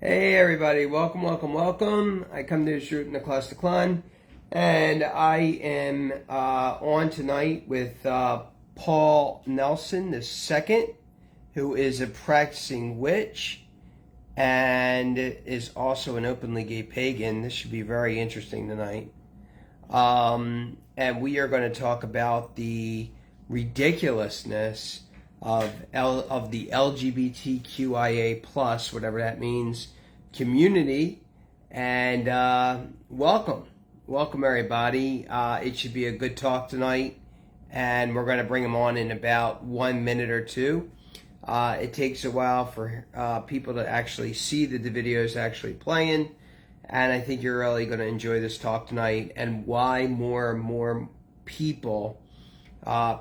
Hey everybody, welcome, welcome, welcome. I come to this root in the class decline, and I am on tonight with Paul Nelson II, who is a practicing witch and is also an openly gay pagan. This should be very interesting tonight. And we are going to talk about the ridiculousness of the LGBTQIA plus, whatever that means, community. And welcome everybody. It should be a good talk tonight, and we're going to bring them on in about 1 minute or two. It takes a while for people to actually see the videos actually playing. And I think you're really going to enjoy this talk tonight, and why more and more people,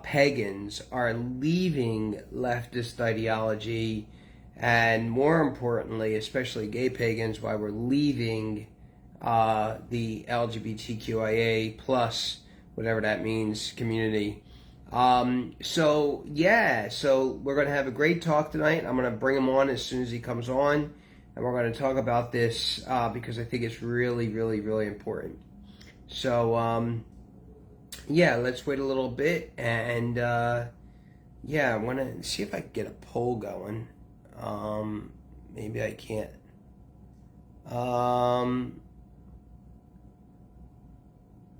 pagans, are leaving leftist ideology, and more importantly, especially gay pagans, why we're leaving the LGBTQIA plus, whatever that means, community. So we're going to have a great talk tonight. I'm going to bring him on as soon as he comes on. And we're going to talk about this because I think it's really, really, really important. So, let's wait a little bit. And, I want to see if I can get a poll going. Maybe I can't.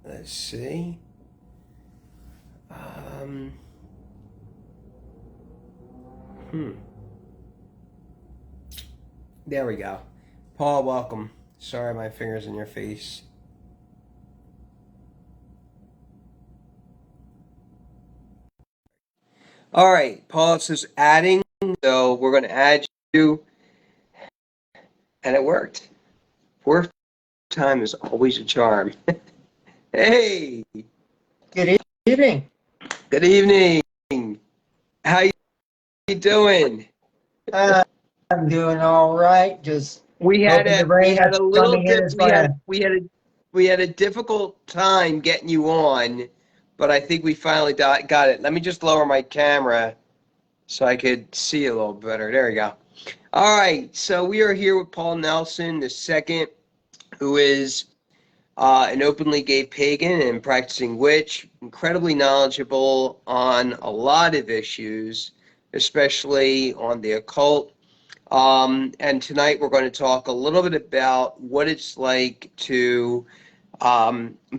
Let's see. There we go. Paul, welcome. Sorry, my finger's in your face. All right, Paul, it says adding, so we're going to add you, and it worked. Fourth time is always a charm. Hey! Good evening. Good evening. How you doing? I'm doing all right. Just We had hoping the a rain that's little coming in dip. is going We had a difficult time getting you on, but I think we finally got it. Let me just lower my camera so I could see a little better. There we go. All right, so we are here with Paul Nelson II, who is an openly gay pagan and practicing witch, incredibly knowledgeable on a lot of issues, especially on the occult. And tonight we're going to talk a little bit about what it's like to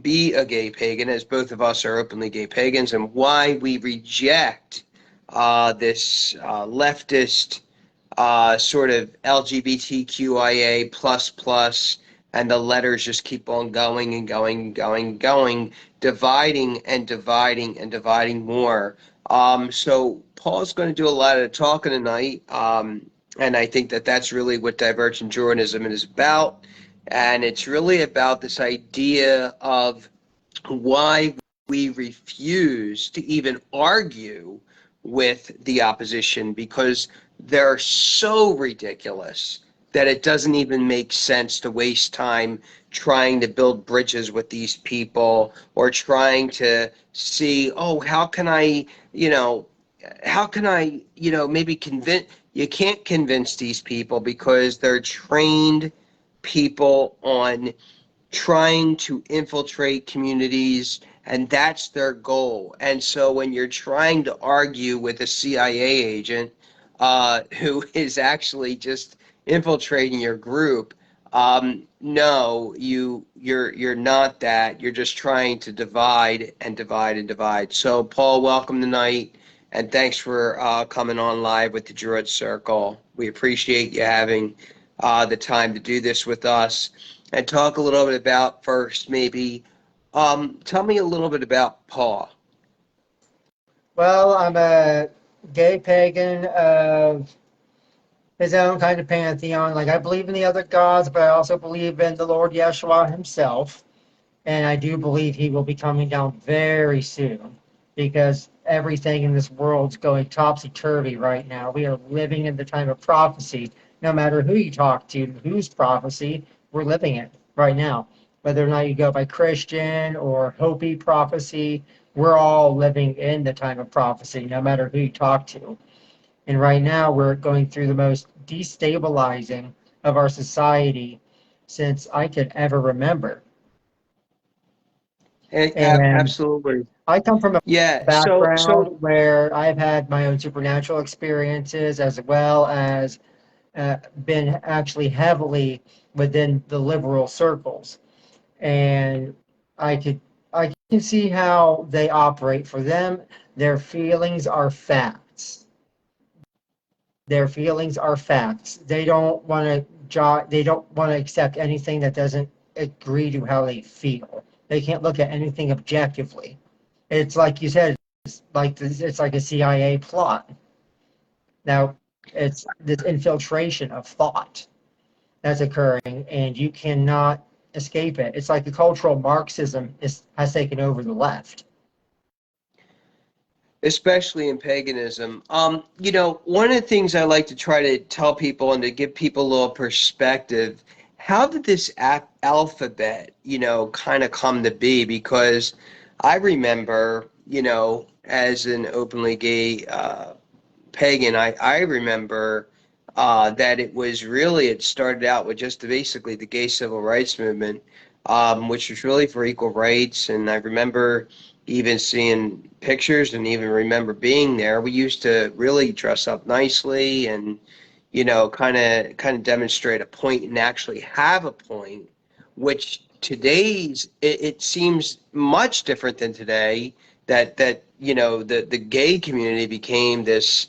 be a gay pagan, as both of us are openly gay pagans, and why we reject this leftist sort of LGBTQIA plus plus, and the letters just keep on going and going and going and going, dividing and dividing and dividing more. So Paul's going to do a lot of talking tonight, and I think that that's really what Divergent Druidism is about. And it's really about this idea of why we refuse to even argue with the opposition, because they're so ridiculous that it doesn't even make sense to waste time trying to build bridges with these people, or trying to see, oh, how can I maybe convince. You can't convince these people because they're trained people on trying to infiltrate communities, and that's their goal. And so when you're trying to argue with a CIA agent who is actually just infiltrating your group, no, you're not that. You're just trying to divide and divide and divide. So Paul, welcome tonight, and thanks for coming on live with the Druid Circle. We appreciate you having the time to do this with us. And talk a little bit about first, maybe, tell me a little bit about Paul. Well, I'm a gay pagan of his own kind of pantheon. Like, I believe in the other gods, but I also believe in the Lord Yeshua himself. And I do believe he will be coming down very soon, because everything in this world's going topsy-turvy right now. We are living in the time of prophecy. No matter who you talk to, whose prophecy, we're living it right now. Whether or not you go by Christian or Hopi prophecy, we're all living in the time of prophecy, no matter who you talk to. And right now, we're going through the most destabilizing of our society since I could ever remember. And Absolutely. I come from a Yeah. So background where I've had my own supernatural experiences as well as been actually heavily within the liberal circles. And I could I can see how they operate. For them, their feelings are facts. Their feelings are facts. They don't want they don't want to accept anything that doesn't agree to how they feel. They can't look at anything objectively. It's like you said, it's like a CIA plot. Now, it's this infiltration of thought that's occurring, and you cannot escape it. It's like the cultural Marxism has taken over the left. especially in paganism. One of the things I like to try to tell people and to give people a little perspective, how did this alphabet, kind of come to be? Because I remember, as an openly gay pagan, I remember that it started out with just basically the gay civil rights movement, which was really for equal rights. And I remember even seeing pictures and even remember being there. We used to really dress up nicely and, kind of demonstrate a point and actually have a point, which it seems much different than today that the gay community became this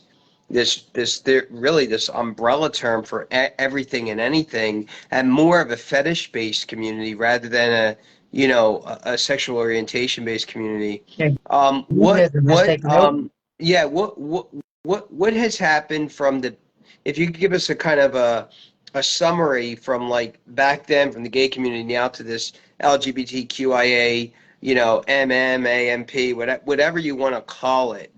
umbrella term for everything and anything, and more of a fetish based community rather than a sexual orientation based community. And What humanism has taken over. yeah, what has happened from the, if you could give us a kind of a summary from like back then from the gay community now to this LGBTQIA, MMAMP, whatever you want to call it.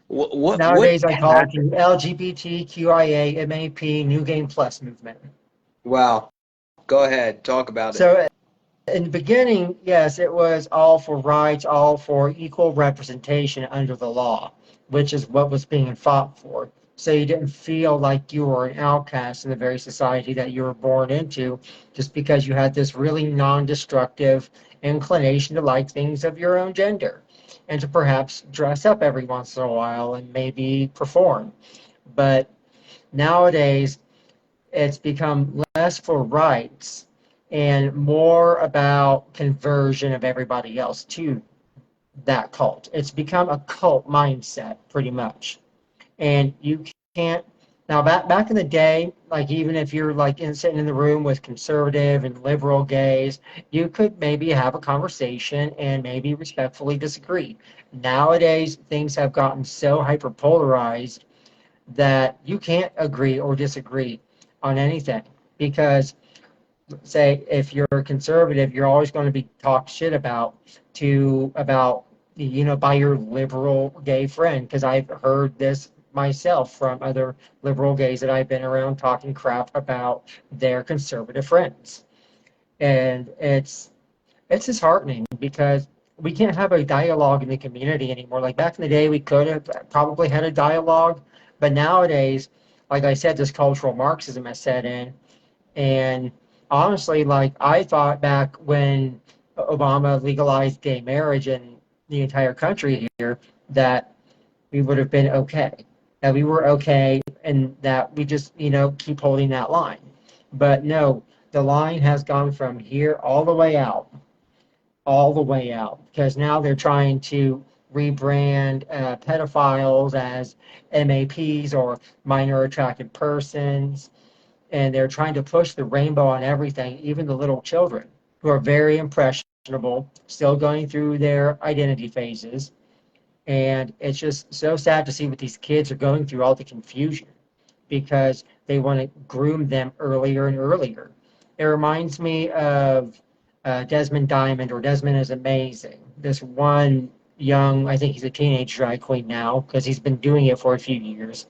What Nowadays, I call it happened? the LGBTQIA MAP New Game Plus movement. Wow. Go ahead, talk about it. So, in the beginning, yes, it was all for rights, all for equal representation under the law, which is what was being fought for. So you didn't feel like you were an outcast in the very society that you were born into just because you had this really non-destructive inclination to like things of your own gender and to perhaps dress up every once in a while and maybe perform. But nowadays, it's become less for rights and more about conversion of everybody else to that cult. It's become a cult mindset, pretty much. And you can't now back in the day, like even if you're like sitting in the room with conservative and liberal gays, you could maybe have a conversation and maybe respectfully disagree. Nowadays, things have gotten so hyperpolarized that you can't agree or disagree on anything because say if you're conservative you're always going to be talked shit about by your liberal gay friend, because I've heard this myself from other liberal gays that I've been around talking crap about their conservative friends. And it's disheartening because we can't have a dialogue in the community anymore. Like back in the day, we could have probably had a dialogue, but nowadays, like I said, this cultural Marxism has set in. And honestly, like I thought back when Obama legalized gay marriage in the entire country here, that we would have been okay, that we were okay, and that we just, keep holding that line. But no, the line has gone from here all the way out, because now they're trying to rebrand pedophiles as MAPs or minor attracted persons, and they're trying to push the rainbow on everything, even the little children who are very impressionable, still going through their identity phases. And it's just so sad to see what these kids are going through, all the confusion, because they want to groom them earlier and earlier. It reminds me of Desmond Diamond, or Desmond is Amazing. This one young, I think he's a teenage drag queen now because he's been doing it for a few years.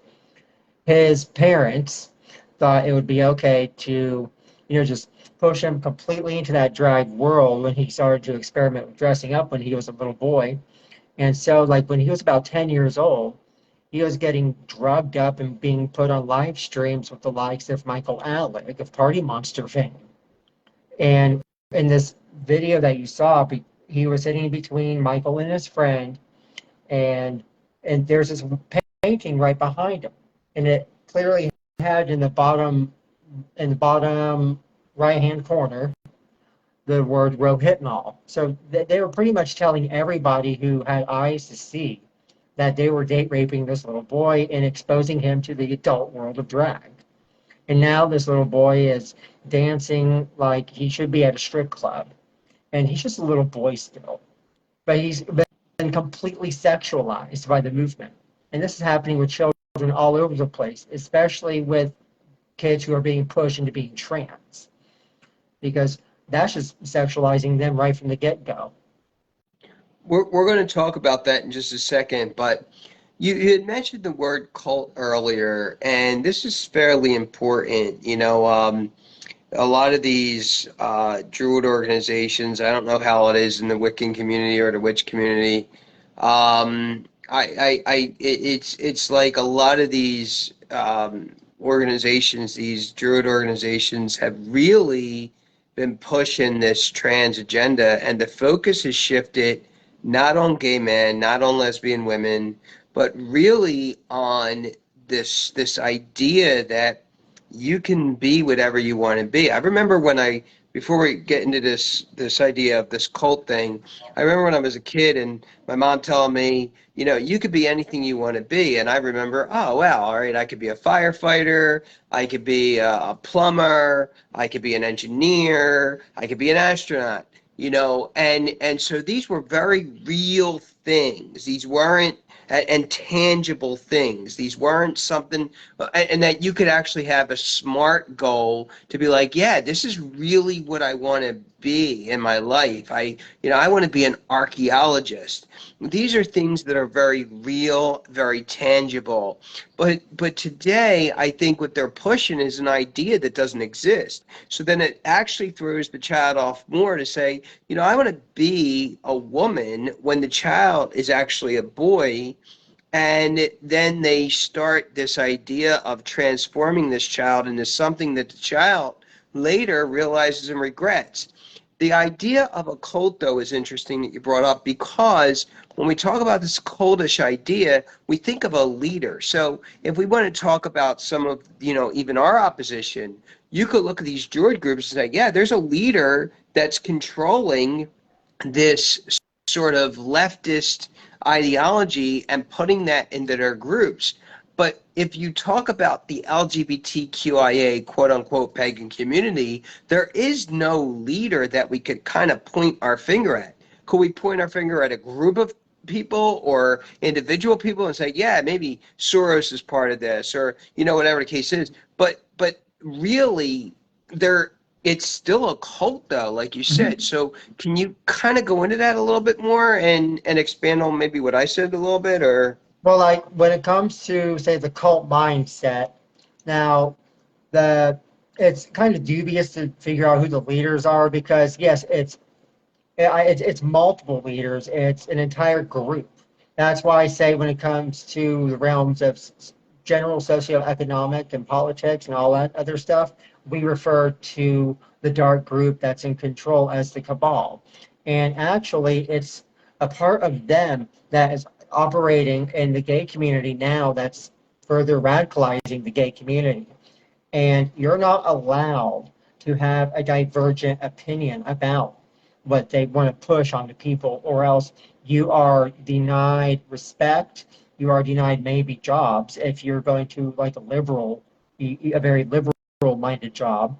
His parents thought it would be okay to, just push him completely into that drag world when he started to experiment with dressing up when he was a little boy. And so, like, when he was about 10 years old, he was getting drugged up and being put on live streams with the likes of Michael Alec of Party Monster fame. And in this video that you saw, he was sitting between Michael and his friend, and there's this painting right behind him, and it clearly had in the bottom right hand corner the word rohypnol. So they were pretty much telling everybody who had eyes to see that they were date raping this little boy and exposing him to the adult world of drag. And now this little boy is dancing like he should be at a strip club. And he's just a little boy still. But he's been completely sexualized by the movement. And this is happening with children all over the place, especially with kids who are being pushed into being trans. Because that's just sexualizing them right from the get-go. We're going to talk about that in just a second, but you had mentioned the word cult earlier, and this is fairly important. You know, a lot of these Druid organizations, I don't know how it is in the Wiccan community or the witch community. It's like a lot of these organizations, these Druid organizations, have really been pushing this trans agenda, and the focus has shifted not on gay men, not on lesbian women, but really on this idea that you can be whatever you want to be. I remember before we get into this idea of this cult thing, I remember when I was a kid and my mom telling me, you know, you could be anything you want to be. And I remember, oh, wow, all right, I could be a firefighter, I could be a plumber, I could be an engineer, I could be an astronaut, you know, and so these were very real things. These weren't and tangible things. These weren't something, and that you could actually have a smart goal to be like, yeah, this is really what I want to be in my life. I want to be an archaeologist. These are things that are very real, very tangible. But today, I think what they're pushing is an idea that doesn't exist. So then it actually throws the child off more to say, you know, I want to be a woman when the child is actually a boy. And then they start this idea of transforming this child into something that the child later realizes and regrets. The idea of a cult, though, is interesting that you brought up, because when we talk about this cultish idea, we think of a leader. So if we want to talk about some of, you know, even our opposition, you could look at these Druid groups and say, yeah, there's a leader that's controlling this sort of leftist ideology and putting that into their groups. But if you talk about the LGBTQIA quote unquote pagan community, there is no leader that we could kind of point our finger at. Could we point our finger at a group of people or individual people and say, yeah, maybe Soros is part of this, or, you know, whatever the case is. But really, it's still a cult, though, like you said. So can you kind of go into that a little bit more and expand on maybe what I said a little bit? Or Well, like when it comes to, say, the cult mindset, now it's kind of dubious to figure out who the leaders are, because yes, it's multiple leaders. It's an entire group. That's why I say when it comes to the realms of general socioeconomic and politics and all that other stuff, we refer to the dark group that's in control as the cabal. And actually, it's a part of them that is operating in the gay community now that's further radicalizing the gay community. And you're not allowed to have a divergent opinion about what they want to push onto people, or else you are denied respect. You are denied maybe jobs if you're going to like a very liberal minded job,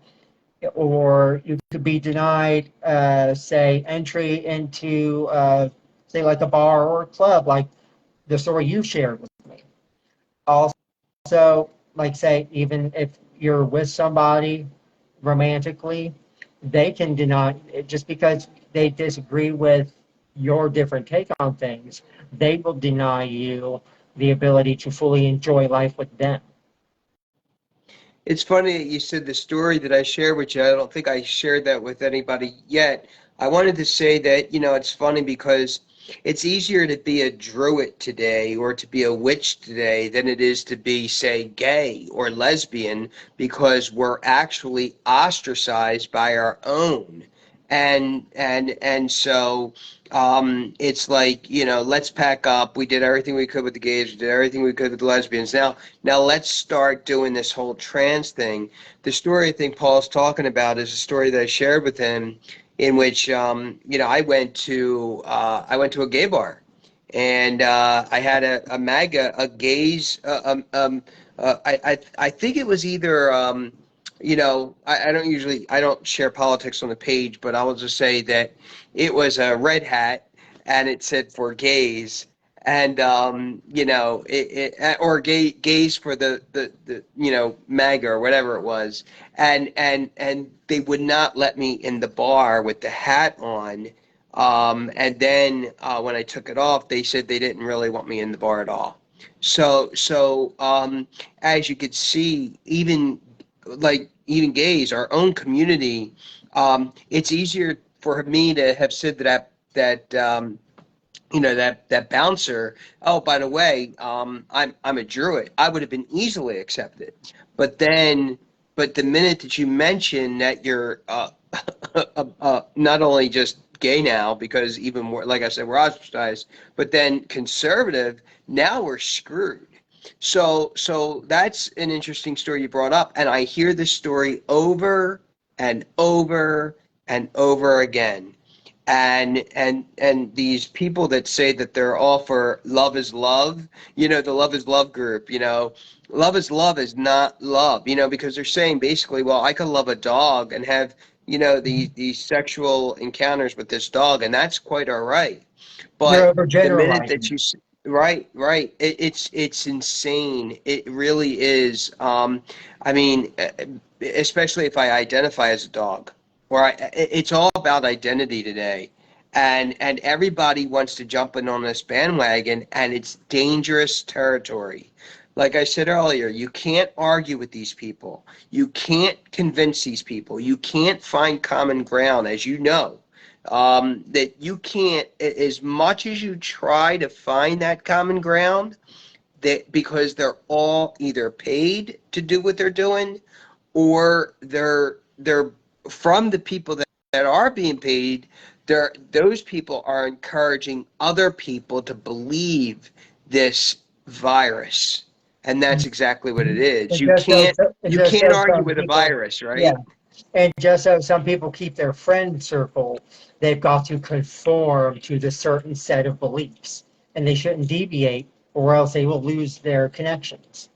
or you could be denied, say, entry into, say, like a bar or a club, like the story you shared with me. Also, like, say, even if you're with somebody romantically, they can deny it just because they disagree with your different take on things. They will deny you the ability to fully enjoy life with them. it's funny that you said the story that I shared with you. I don't think I shared that with anybody yet. I wanted to say that, you know, it's funny because it's easier to be a druid today or to be a witch today than it is to be, say, gay or lesbian, because we're actually ostracized by our own. And so it's like, let's pack up. We did everything we could with the gays. We did everything we could with the lesbians. Now let's start doing this whole trans thing. The story I think Paul's talking about is a story that I shared with him, in which I went to a gay bar, and I had a MAGA, a gays. I think it was either. I don't share politics on the page, but I will just say that it was a red hat, and it said for gays, and or gays for the MAGA or whatever it was, and they would not let me in the bar with the hat on. And then when I took it off, they said they didn't really want me in the bar at all. So as you could see, even gays, our own community, it's easier for me to have said that bouncer, oh, by the way, I'm a Druid. I would have been easily accepted. But the minute that you mention that you're not only just gay now, because even more, like I said, we're ostracized, but then conservative, now we're screwed. So that's an interesting story you brought up, and I hear this story over and over and over again. And these people that say that they're all for love is love, the love is love group, love is love is not love, because they're saying basically, well, I could love a dog and have, these sexual encounters with this dog, and that's quite all right. You're But the minute that overgeneralizing. you, right, it's insane. It really is. I mean, especially if I identify as a dog, or it's all about identity today, and everybody wants to jump in on this bandwagon, and it's dangerous territory. Like I said earlier, you can't argue with these people. You can't convince these people. You can't find common ground, as you know. That you can't, as much as you try to find that common ground, that because they're all either paid to do what they're doing, or they're from the people that are being paid. Those people are encouraging other people to believe this virus, and that's exactly what it is. And You just so, can't and you just can't so argue some with a people, virus, yeah, right? and just so some people keep their friend circle, they've got to conform to the certain set of beliefs, and they shouldn't deviate, or else they will lose their connections.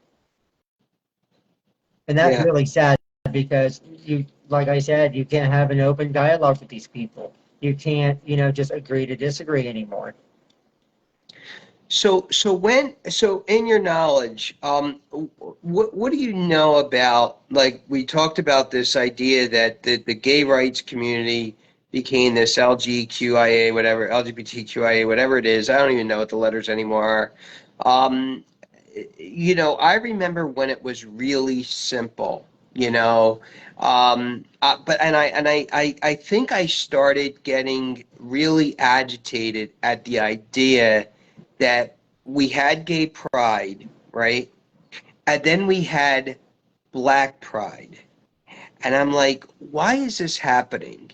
And that's Yeah. really sad because like I said, you can't have an open dialogue with these people. You can't, just agree to disagree anymore. So in your knowledge, what do you know about, like we talked about this idea that the gay rights community became this LGQIA, whatever, LGBTQIA, whatever it is. I don't even know what the letters anymore are. I remember when it was really simple, I think I started getting really agitated at the idea that we had gay pride, right? And then we had black pride. And I'm like, why is this happening?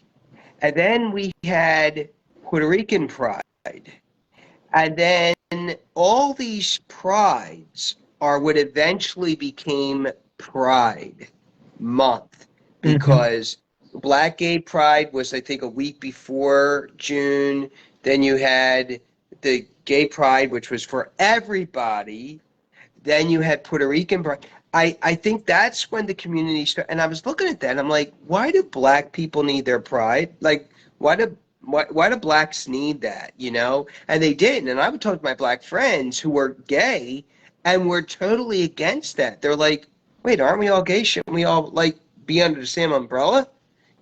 And then we had Puerto Rican pride. And then all these prides are what eventually became Pride Month, Hmm. because Black Gay Pride was, I think, a week before June. Then you had the Gay Pride, which was for everybody. Then you had Puerto Rican Pride. I think that's when the community started. And I was looking at that, and I'm like, why do black people need their pride? Like, why do blacks need that, And they didn't. And I would talk to my black friends who were gay and were totally against that. They're like, wait, aren't we all gay? Shouldn't we all, like, be under the same umbrella?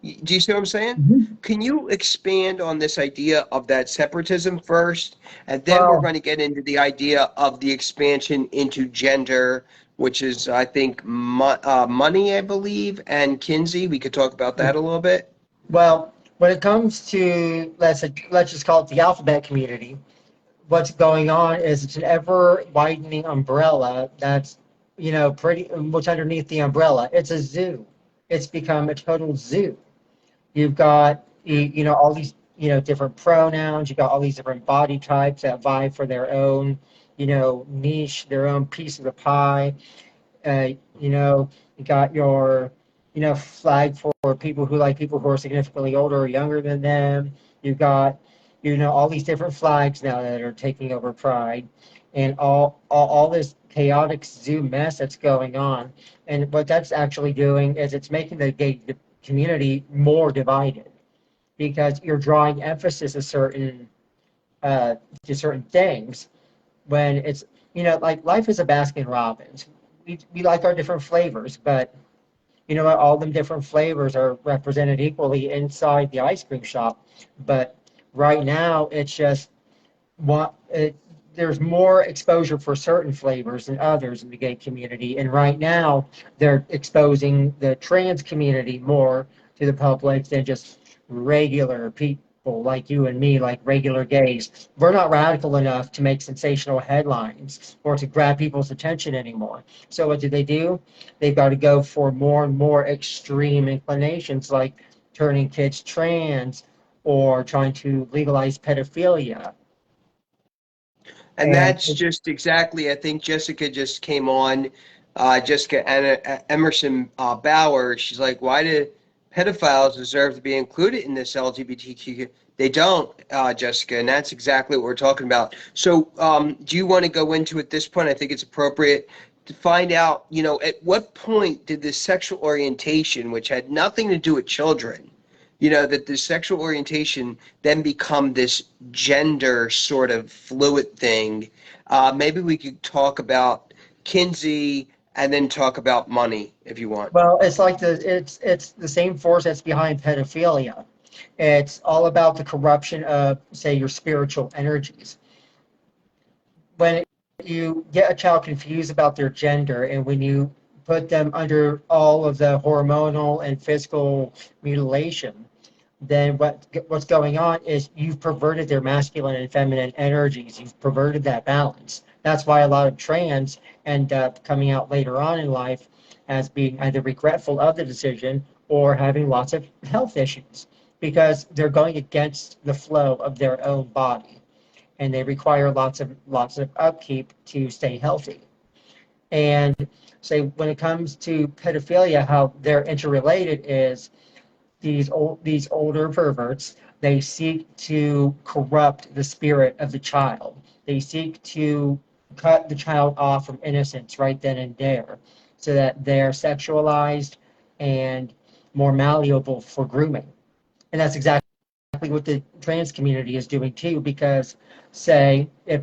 Do you see what I'm saying? Hmm. Can you expand on this idea of that separatism first? And then we're Well, going to get into the idea of the expansion into gender, which is, I think, money, I believe, and Kinsey. We could talk about that a little bit. well, When it comes to, let's just call it the alphabet community, what's going on is it's an ever widening umbrella that's, pretty, what's underneath the umbrella. It's a zoo. It's become a total zoo. You've got, all these, different pronouns. You've got all these different body types that vie for their own, niche, their own piece of the pie. You got your, flag for people who are significantly older or younger than them. You've got, all these different flags now that are taking over Pride, and all this chaotic zoo mess that's going on. And what that's actually doing is it's making the gay community more divided because you're drawing emphasis to certain things when it's, like life is a Baskin Robbins. We like our different flavors, but you know what? All them different flavors are represented equally inside the ice cream shop. But right now, it's just there's more exposure for certain flavors than others in the gay community. And right now, they're exposing the trans community more to the public than just regular people like you and me, like regular gays. We're not radical enough to make sensational headlines or to grab people's attention anymore. So what do? They've got to go for more and more extreme inclinations like turning kids trans or trying to legalize pedophilia. And And that's just exactly, I think Jessica just came on, Jessica Emerson Bauer. She's like, why do pedophiles deserve to be included in this LGBTQ? They don't, Jessica, and that's exactly what we're talking about. So do you want to go into at this point? I think it's appropriate to find out, at what point did this sexual orientation, which had nothing to do with children, that the sexual orientation then become this gender sort of fluid thing. Maybe we could talk about Kinsey and then talk about money if you want. well, it's the same force that's behind pedophilia. It's all about the corruption of, say, your spiritual energies. When you get a child confused about their gender and when you put them under all of the hormonal and physical mutilation, then what's going on is you've perverted their masculine and feminine energies. You've perverted that balance. That's why a lot of trans end up coming out later on in life as being either regretful of the decision or having lots of health issues because they're going against the flow of their own body and they require lots of upkeep to stay healthy. And say when it comes to pedophilia, how they're interrelated is these older perverts, they seek to corrupt the spirit of the child. They seek to cut the child off from innocence right then and there so that they're sexualized and more malleable for grooming. And that's exactly what the trans community is doing too, because say if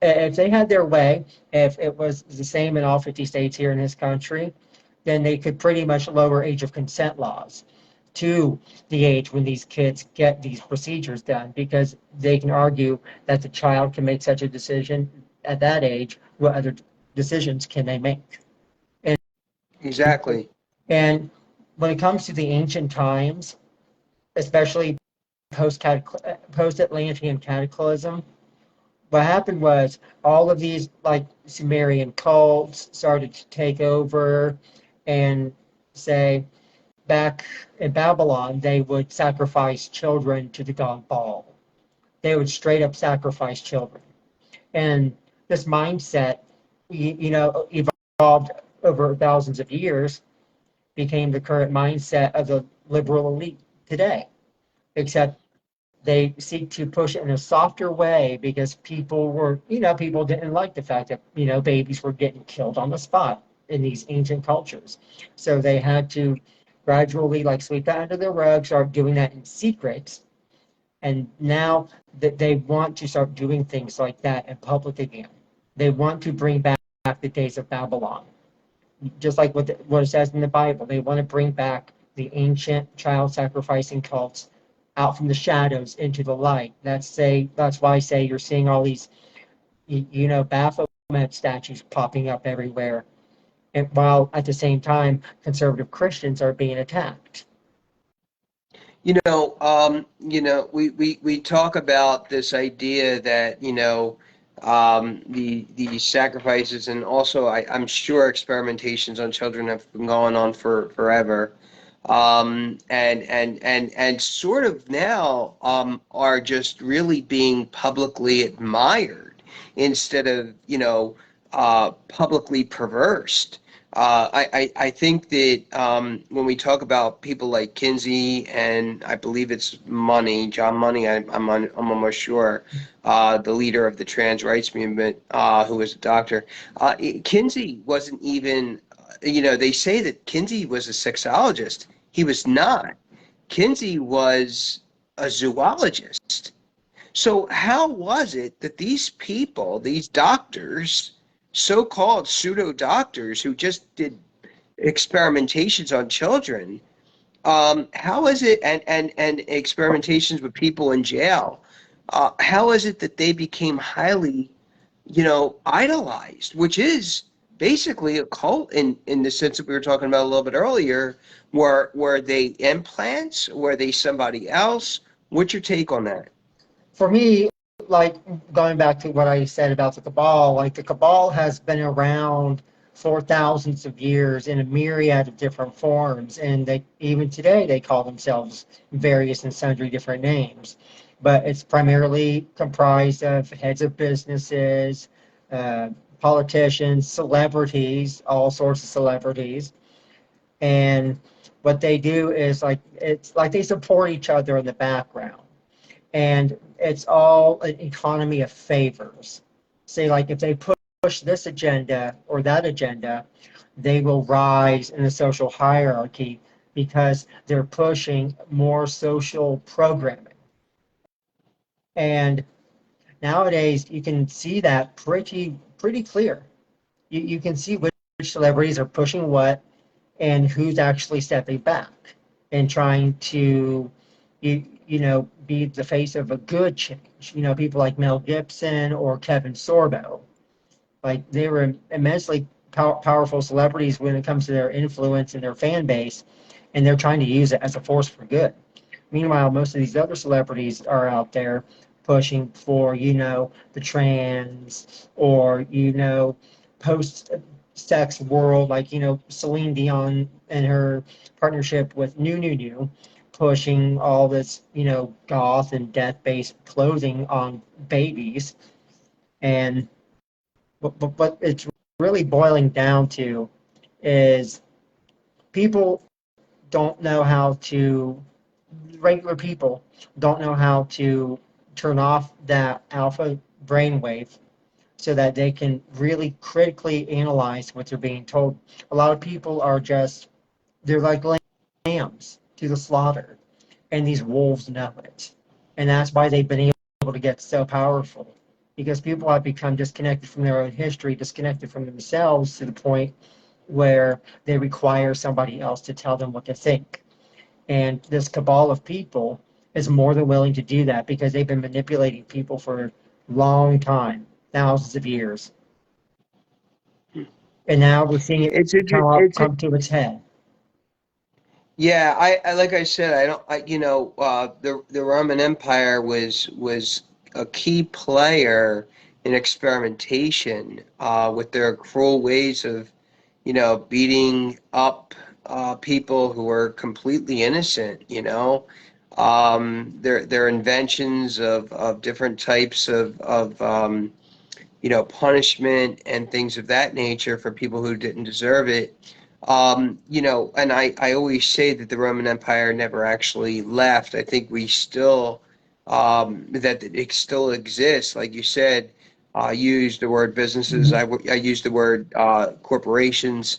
they had their way, if it was the same in all 50 states here in this country, then they could pretty much lower age of consent laws to the age when these kids get these procedures done because they can argue that the child can make such a decision at that age. What other decisions can they make? And, Exactly. and when it comes to the ancient times, especially post-Atlantean cataclysm, what happened was all of these like Sumerian cults started to take over and say, back in Babylon, they would sacrifice children to the god Baal. They would straight up sacrifice children. And this mindset, evolved over thousands of years, became the current mindset of the liberal elite today. Except they seek to push it in a softer way because people didn't like the fact that, babies were getting killed on the spot in these ancient cultures. So they had to gradually like sweep that under the rug, start doing that in secret. And now that they want to start doing things like that in public again. They want to bring back the days of Babylon. Just like what it says in the Bible. They want to bring back the ancient child sacrificing cults out from the shadows into the light. That's why I say you're seeing all these, Baphomet statues popping up everywhere. And while at the same time, conservative Christians are being attacked. We talk about this idea that, the sacrifices, and also I'm sure experimentations on children have been going on for forever. And sort of now are just really being publicly admired instead of, publicly perversed. I think that when we talk about people like Kinsey, and I believe it's John Money, I'm almost sure, the leader of the trans rights movement, who was a doctor. Kinsey wasn't even, they say that Kinsey was a sexologist. He was not. Kinsey was a zoologist. So how was it that these people, these doctors, so-called pseudo doctors who just did experimentations on children, how is it, and experimentations with people in jail, how is it that they became highly, idolized, which is basically a cult in the sense that we were talking about a little bit earlier? Were they implants? Were they somebody else? What's your take on that? For me, like going back to what I said about the cabal, like the cabal has been around for thousands of years in a myriad of different forms, and they even today they call themselves various and sundry different names. But it's primarily comprised of heads of businesses, uh, politicians, celebrities, all sorts of celebrities, and what they do is like it's like they support each other in the background, and it's all an economy of favors. Say, like, if they push this agenda or that agenda, they will rise in the social hierarchy because they're pushing more social programming. And nowadays, you can see that pretty clear. You can see which celebrities are pushing what and who's actually stepping back and trying to be the face of a good change. People like Mel Gibson or Kevin Sorbo, like they were immensely powerful celebrities when it comes to their influence and their fan base, and they're trying to use it as a force for good. Meanwhile, most of these other celebrities are out there pushing for, the trans or, post sex world, like, Celine Dion and her partnership with New, pushing all this, goth and death-based clothing on babies. And what it's really boiling down to is people don't know how to, regular people don't know how to turn off that alpha brainwave so that they can really critically analyze what they're being told. A lot of people are just, they're like lambs to the slaughter, and these wolves know it. And that's why they've been able to get so powerful, because people have become disconnected from their own history, disconnected from themselves to the point where they require somebody else to tell them what to think. And this cabal of people is more than willing to do that because they've been manipulating people for a long time, thousands of years. And now we're seeing it It's inter- it's come to its head. Yeah, I like I said, I don't, the Roman Empire was a key player in experimentation, with their cruel ways of, beating up people who were completely innocent, their inventions of different types of punishment and things of that nature for people who didn't deserve it. And I always say that the Roman Empire never actually left. I think we still, that it still exists. Like you said, you used the word businesses. Mhm. I used the word corporations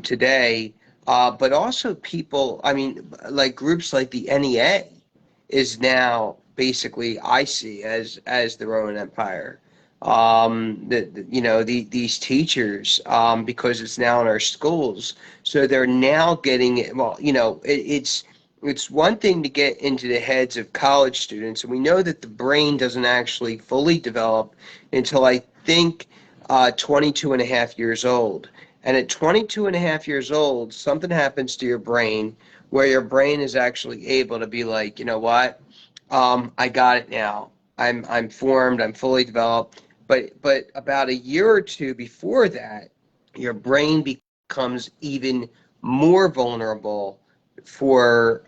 today. But also people, I mean, like groups like the NEA is now basically, I see, as the Roman Empire. These teachers, because it's now in our schools, so they're now getting it. Well, it's one thing to get into the heads of college students, and we know that the brain doesn't actually fully develop until, I think, 22 and a half years old. And at 22 and a half years old, something happens to your brain where your brain is actually able to be like, you know what? I got it now. I'm formed, I'm fully developed. But about a year or two before that, your brain becomes even more vulnerable for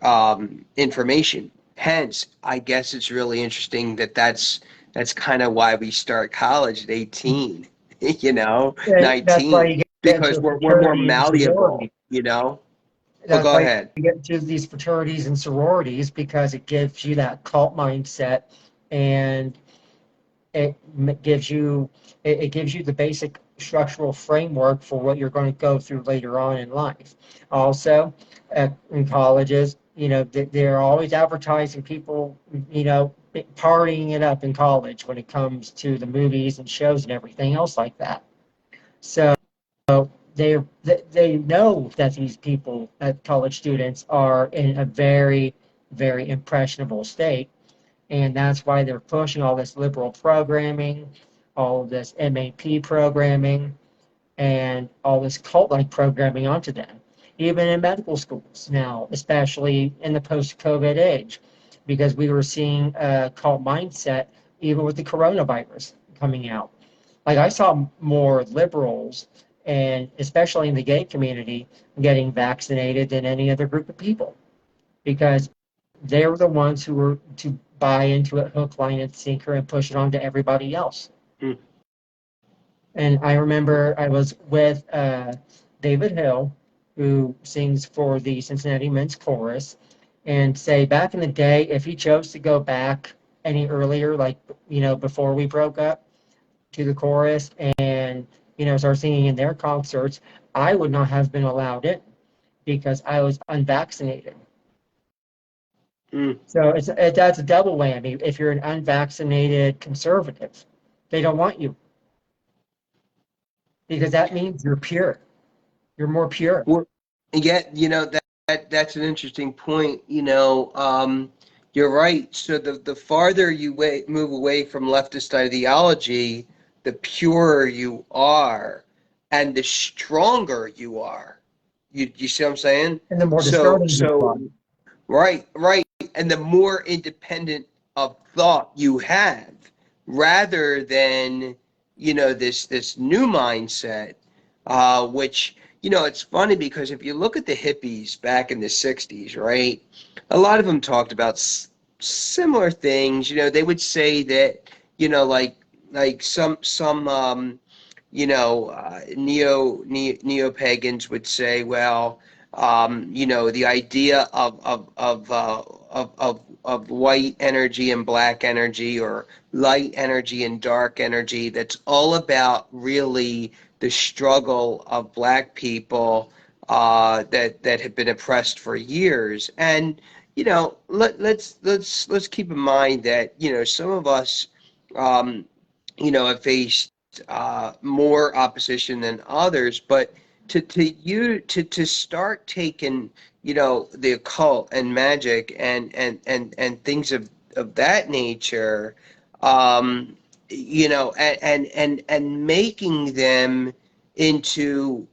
information. Hence, I guess it's really interesting that that's kind of why we start college at 18, you know, And that's why 19, you get because into a we're more fraternity and malleable, sorority. you know. But That's go why ahead. you get into these fraternities and sororities, because it gives you that cult mindset, and gives you it gives you the basic structural framework for what you're going to go through later on in life. Also, in colleges, they're always advertising people, partying it up in college when it comes to the movies and shows and everything else like that. So they know that these people, college students, are in a very, very impressionable state, and that's why they're pushing all this liberal programming, all of this MAP programming, and all this cult-like programming onto them, even in medical schools now, especially in the post-COVID age, because we were seeing a cult mindset even with the coronavirus coming out. Like, I saw more liberals, and especially in the gay community, getting vaccinated than any other group of people, because they were the ones who were to buy into it hook, line, and sinker and push it on to everybody else. Mm. And I remember I was with David Hill, who sings for the Cincinnati Men's Chorus, and say back in the day, if he chose to go back any earlier, like, before we broke up, to the chorus and, start singing in their concerts, I would not have been allowed in because I was unvaccinated. Mm. So that's a double whammy. If you're an unvaccinated conservative, they don't want you, because that means you're pure. You're more pure. Well, yet, that's an interesting point. You're right. So the farther you move away from leftist ideology, the purer you are, and the stronger you are. You see what I'm saying? And the more So discerning you are. so right, right, and the more independent of thought you have, rather than this new mindset, which it's funny because if you look at the hippies back in the 60s, right, a lot of them talked about similar things. They would say that, like some neo pagans would say, well, the idea of white energy and black energy, or light energy and dark energy, that's all about really the struggle of black people that have been oppressed for years. And let's keep in mind that some of us have faced more opposition than others, but to start taking the occult and magic and things of that nature, and making them into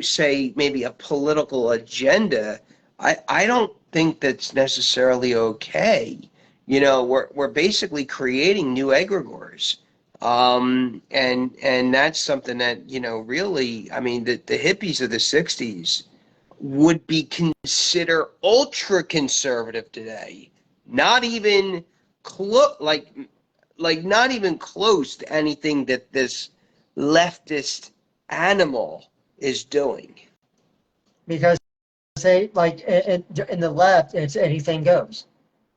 say maybe a political agenda. I don't think that's necessarily okay. We're basically creating new egregores. And that's something that, really, I mean, the hippies of the 60s would be considered ultra conservative today. Not even not even close to anything that this leftist animal is doing. Because they, like, in the left, it's anything goes.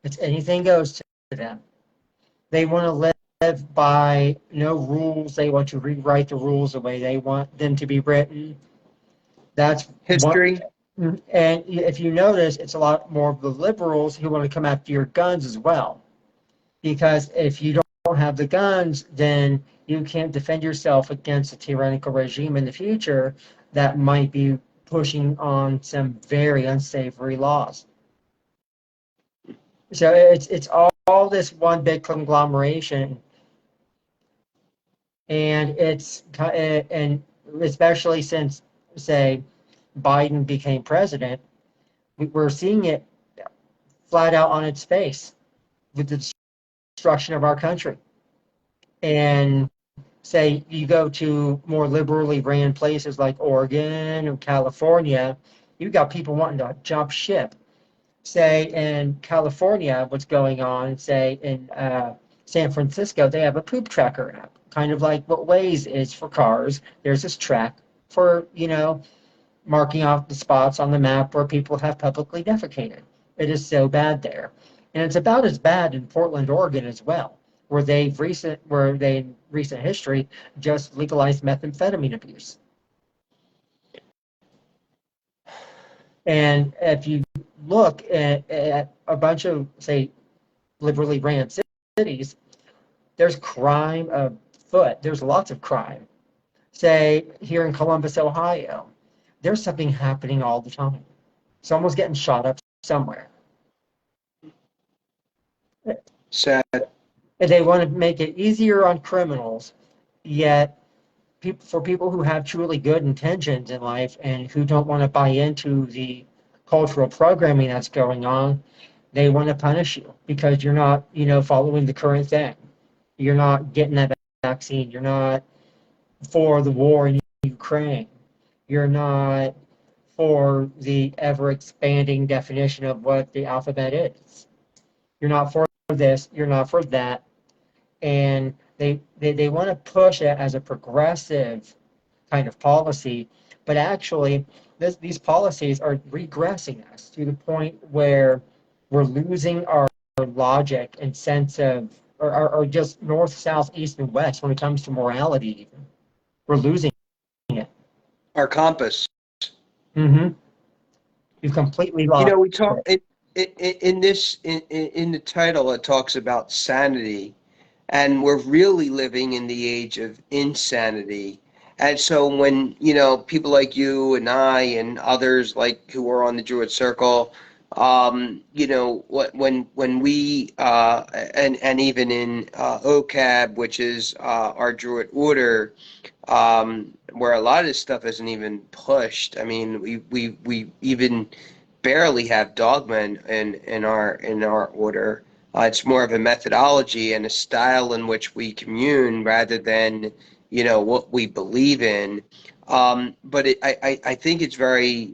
It's anything goes to them. They want to live by no rules. They want to rewrite the rules the way they want them to be written. That's what. History. And if you notice, it's a lot more of the liberals who want to come after your guns as well. Because if you don't have the guns, then you can't defend yourself against a tyrannical regime in the future that might be pushing on some very unsavory laws. So it's all this one big conglomeration, and and especially since say, Biden became president, we're seeing it flat out on its face with the destruction of our country. And say you go to more liberally ran places like Oregon or California, you've got people wanting to jump ship. Say in California, what's going on, say in San Francisco, they have a poop tracker app, kind of like what Waze is for cars. There's this track for, marking off the spots on the map where people have publicly defecated. It is so bad there. And it's about as bad in Portland, Oregon as well, where they in recent history just legalized methamphetamine abuse. And if you look at a bunch of, say, liberally ran cities, there's crime afoot. There's lots of crime. Say, here in Columbus, Ohio, there's something happening all the time. Someone's getting shot up somewhere. Sad. And they want to make it easier on criminals, yet for people who have truly good intentions in life and who don't want to buy into the cultural programming that's going on, they want to punish you because you're not, following the current thing. You're not getting that vaccine. You're not for the war in Ukraine. You're not for the ever-expanding definition of what the alphabet is. You're not for this. You're not for that. And they want to push it as a progressive kind of policy, but actually these policies are regressing us to the point where we're losing our logic and sense of, or just north, south, east, and west when it comes to morality even. We're losing it. Our compass. Mm-hmm. You've completely lost We talk in the title, it talks about sanity. And we're really living in the age of insanity. And so when, people like you and I and others like who are on the Druid Circle, when we, and even in OCAB, which is our Druid order, where a lot of this stuff isn't even pushed. I mean, we even barely have dogma in our order. It's more of a methodology and a style in which we commune rather than, what we believe in. But I think it's very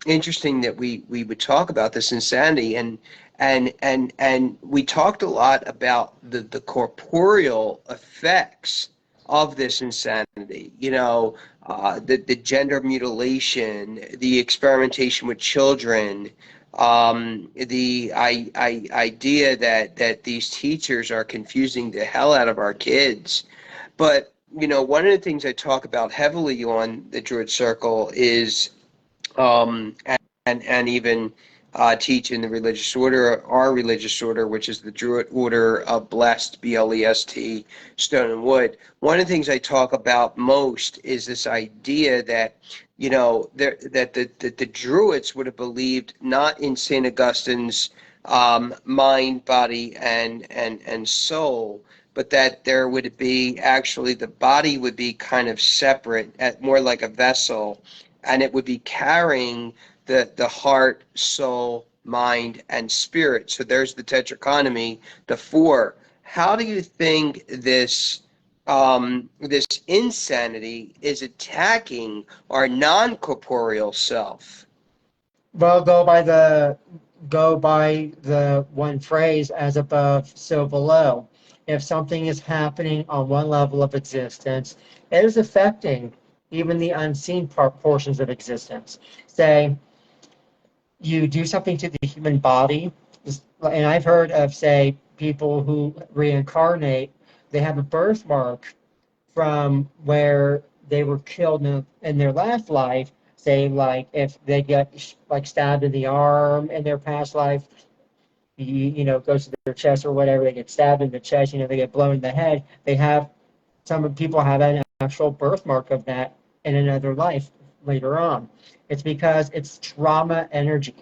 interesting that we would talk about this insanity, and we talked a lot about the corporeal effects of this insanity. The gender mutilation, the experimentation with children. The idea that these teachers are confusing the hell out of our kids. But, one of the things I talk about heavily on the Druid Circle is, and even teach in the religious order, our religious order, which is the Druid Order of Blessed, BLEST, Stone and Wood. One of the things I talk about most is this idea that that the Druids would have believed not in St. Augustine's mind, body, and soul, but that there would be actually the body would be kind of separate, more like a vessel, and it would be carrying the heart, soul, mind, and spirit. So there's the tetrachonomy, the four. How do you think this insanity is attacking our non-corporeal self? Well, go by the one phrase, as above, so below. If something is happening on one level of existence, it is affecting even the unseen portions of existence. Say, you do something to the human body, and I've heard of, say, people who reincarnate, they have a birthmark from where they were killed in their last life. Say, like, if they get like stabbed in the arm in their past life, goes to their chest or whatever, they get stabbed in the chest, they get blown in the head. Some people have an actual birthmark of that in another life later on. It's because it's trauma energy.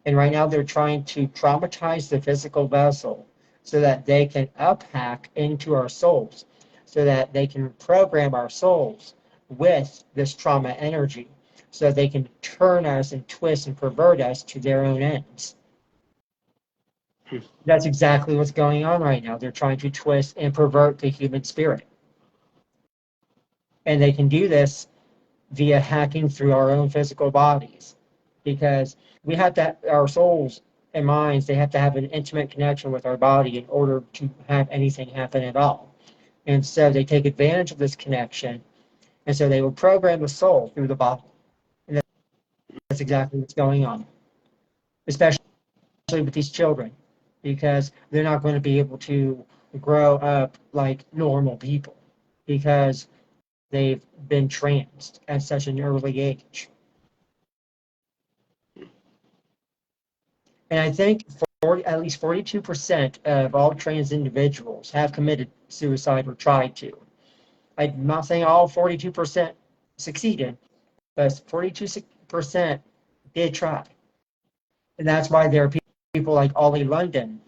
And right now they're trying to traumatize the physical vessel so that they can uphack into our souls, so that they can program our souls with this trauma energy. so they can turn us and twist and pervert us to their own ends. That's exactly what's going on right now. They're trying to twist and pervert the human spirit. And they can do this via hacking through our own physical bodies, because we have to, our souls and minds, they have to have an intimate connection with our body in order to have anything happen at all. And so they take advantage of this connection, and so they will program the soul through the body. And that's exactly what's going on, especially with these children, because they're not going to be able to grow up like normal people, because they've been tranced at such an early age. And I think at least 42% of all trans individuals have committed suicide or tried to. I'm not saying all 42% succeeded, but 42% did try. And that's why there are people like Ollie London,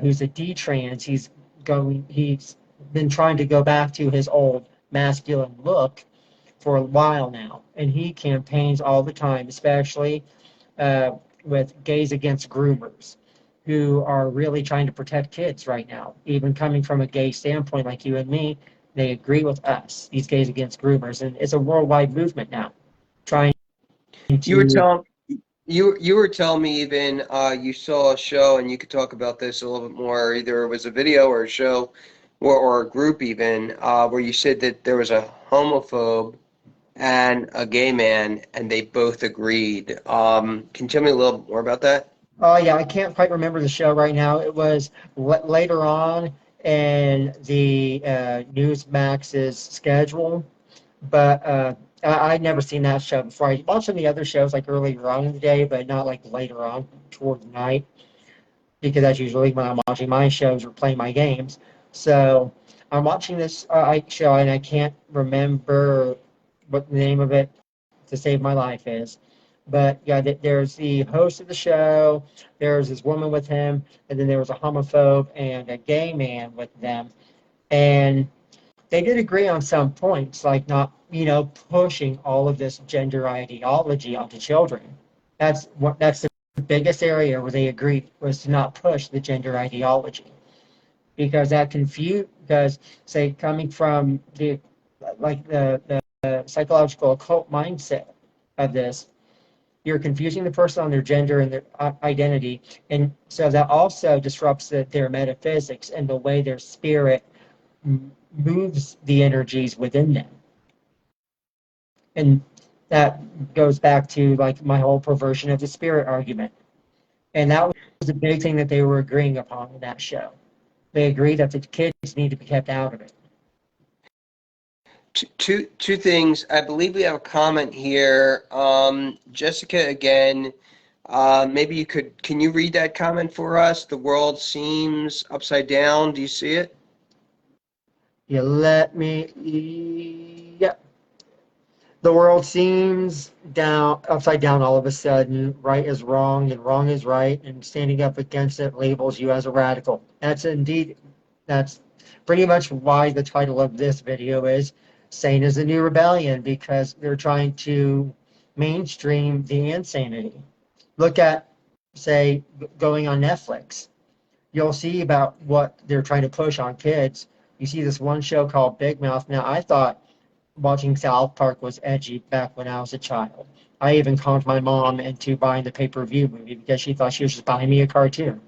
who's a D-trans. He's been trying to go back to his old masculine look for a while now. And he campaigns all the time, especially with Gays Against Groomers, who are really trying to protect kids right now. Even coming from a gay standpoint like you and me, they agree with us, these Gays Against Groomers. And it's a worldwide movement now, trying You were to... telling you were telling me even you saw a show, and you could talk about this a little bit more. Either it was a video or a show, or a group even, where you said that there was a homophobe and a gay man, and they both agreed. Can you tell me a little bit more about that? Oh yeah, I can't quite remember the show right now. It was later on in the Newsmax's schedule, but I'd never seen that show before. I watched some of the other shows like earlier on in the day, but not like later on toward the night, because that's usually when I'm watching my shows or playing my games. So I'm watching this show, and I can't remember what the name of it to save my life is. But yeah, there's the host of the show, there's this woman with him, and then there was a homophobe and a gay man with them. And they did agree on some points, like not, pushing all of this gender ideology onto children. That's the biggest area where they agreed, was to not push the gender ideology, because because say coming from the psychological occult mindset of this, you're confusing the person on their gender and their identity, and so that also disrupts their metaphysics and the way their spirit moves the energies within them. And that goes back to like my whole perversion of the spirit argument. And that was a big thing that they were agreeing upon in that show. They agree that the kids need to be kept out of it. Two things. I believe we have a comment here. Jessica again. Maybe can you read that comment for us? The world seems upside down. Do you see it? Yeah, yeah. The world seems upside down all of a sudden. Right is wrong and wrong is right, and standing up against it labels you as a radical. That's pretty much why the title of this video is Sane is the New Rebellion, because they're trying to mainstream the insanity. Look at, say, going on Netflix. You'll see about what they're trying to push on kids. You see this one show called Big Mouth. Now, I thought watching South Park was edgy back when I was a child. I even conned my mom into buying the pay-per-view movie because she thought she was just buying me a cartoon.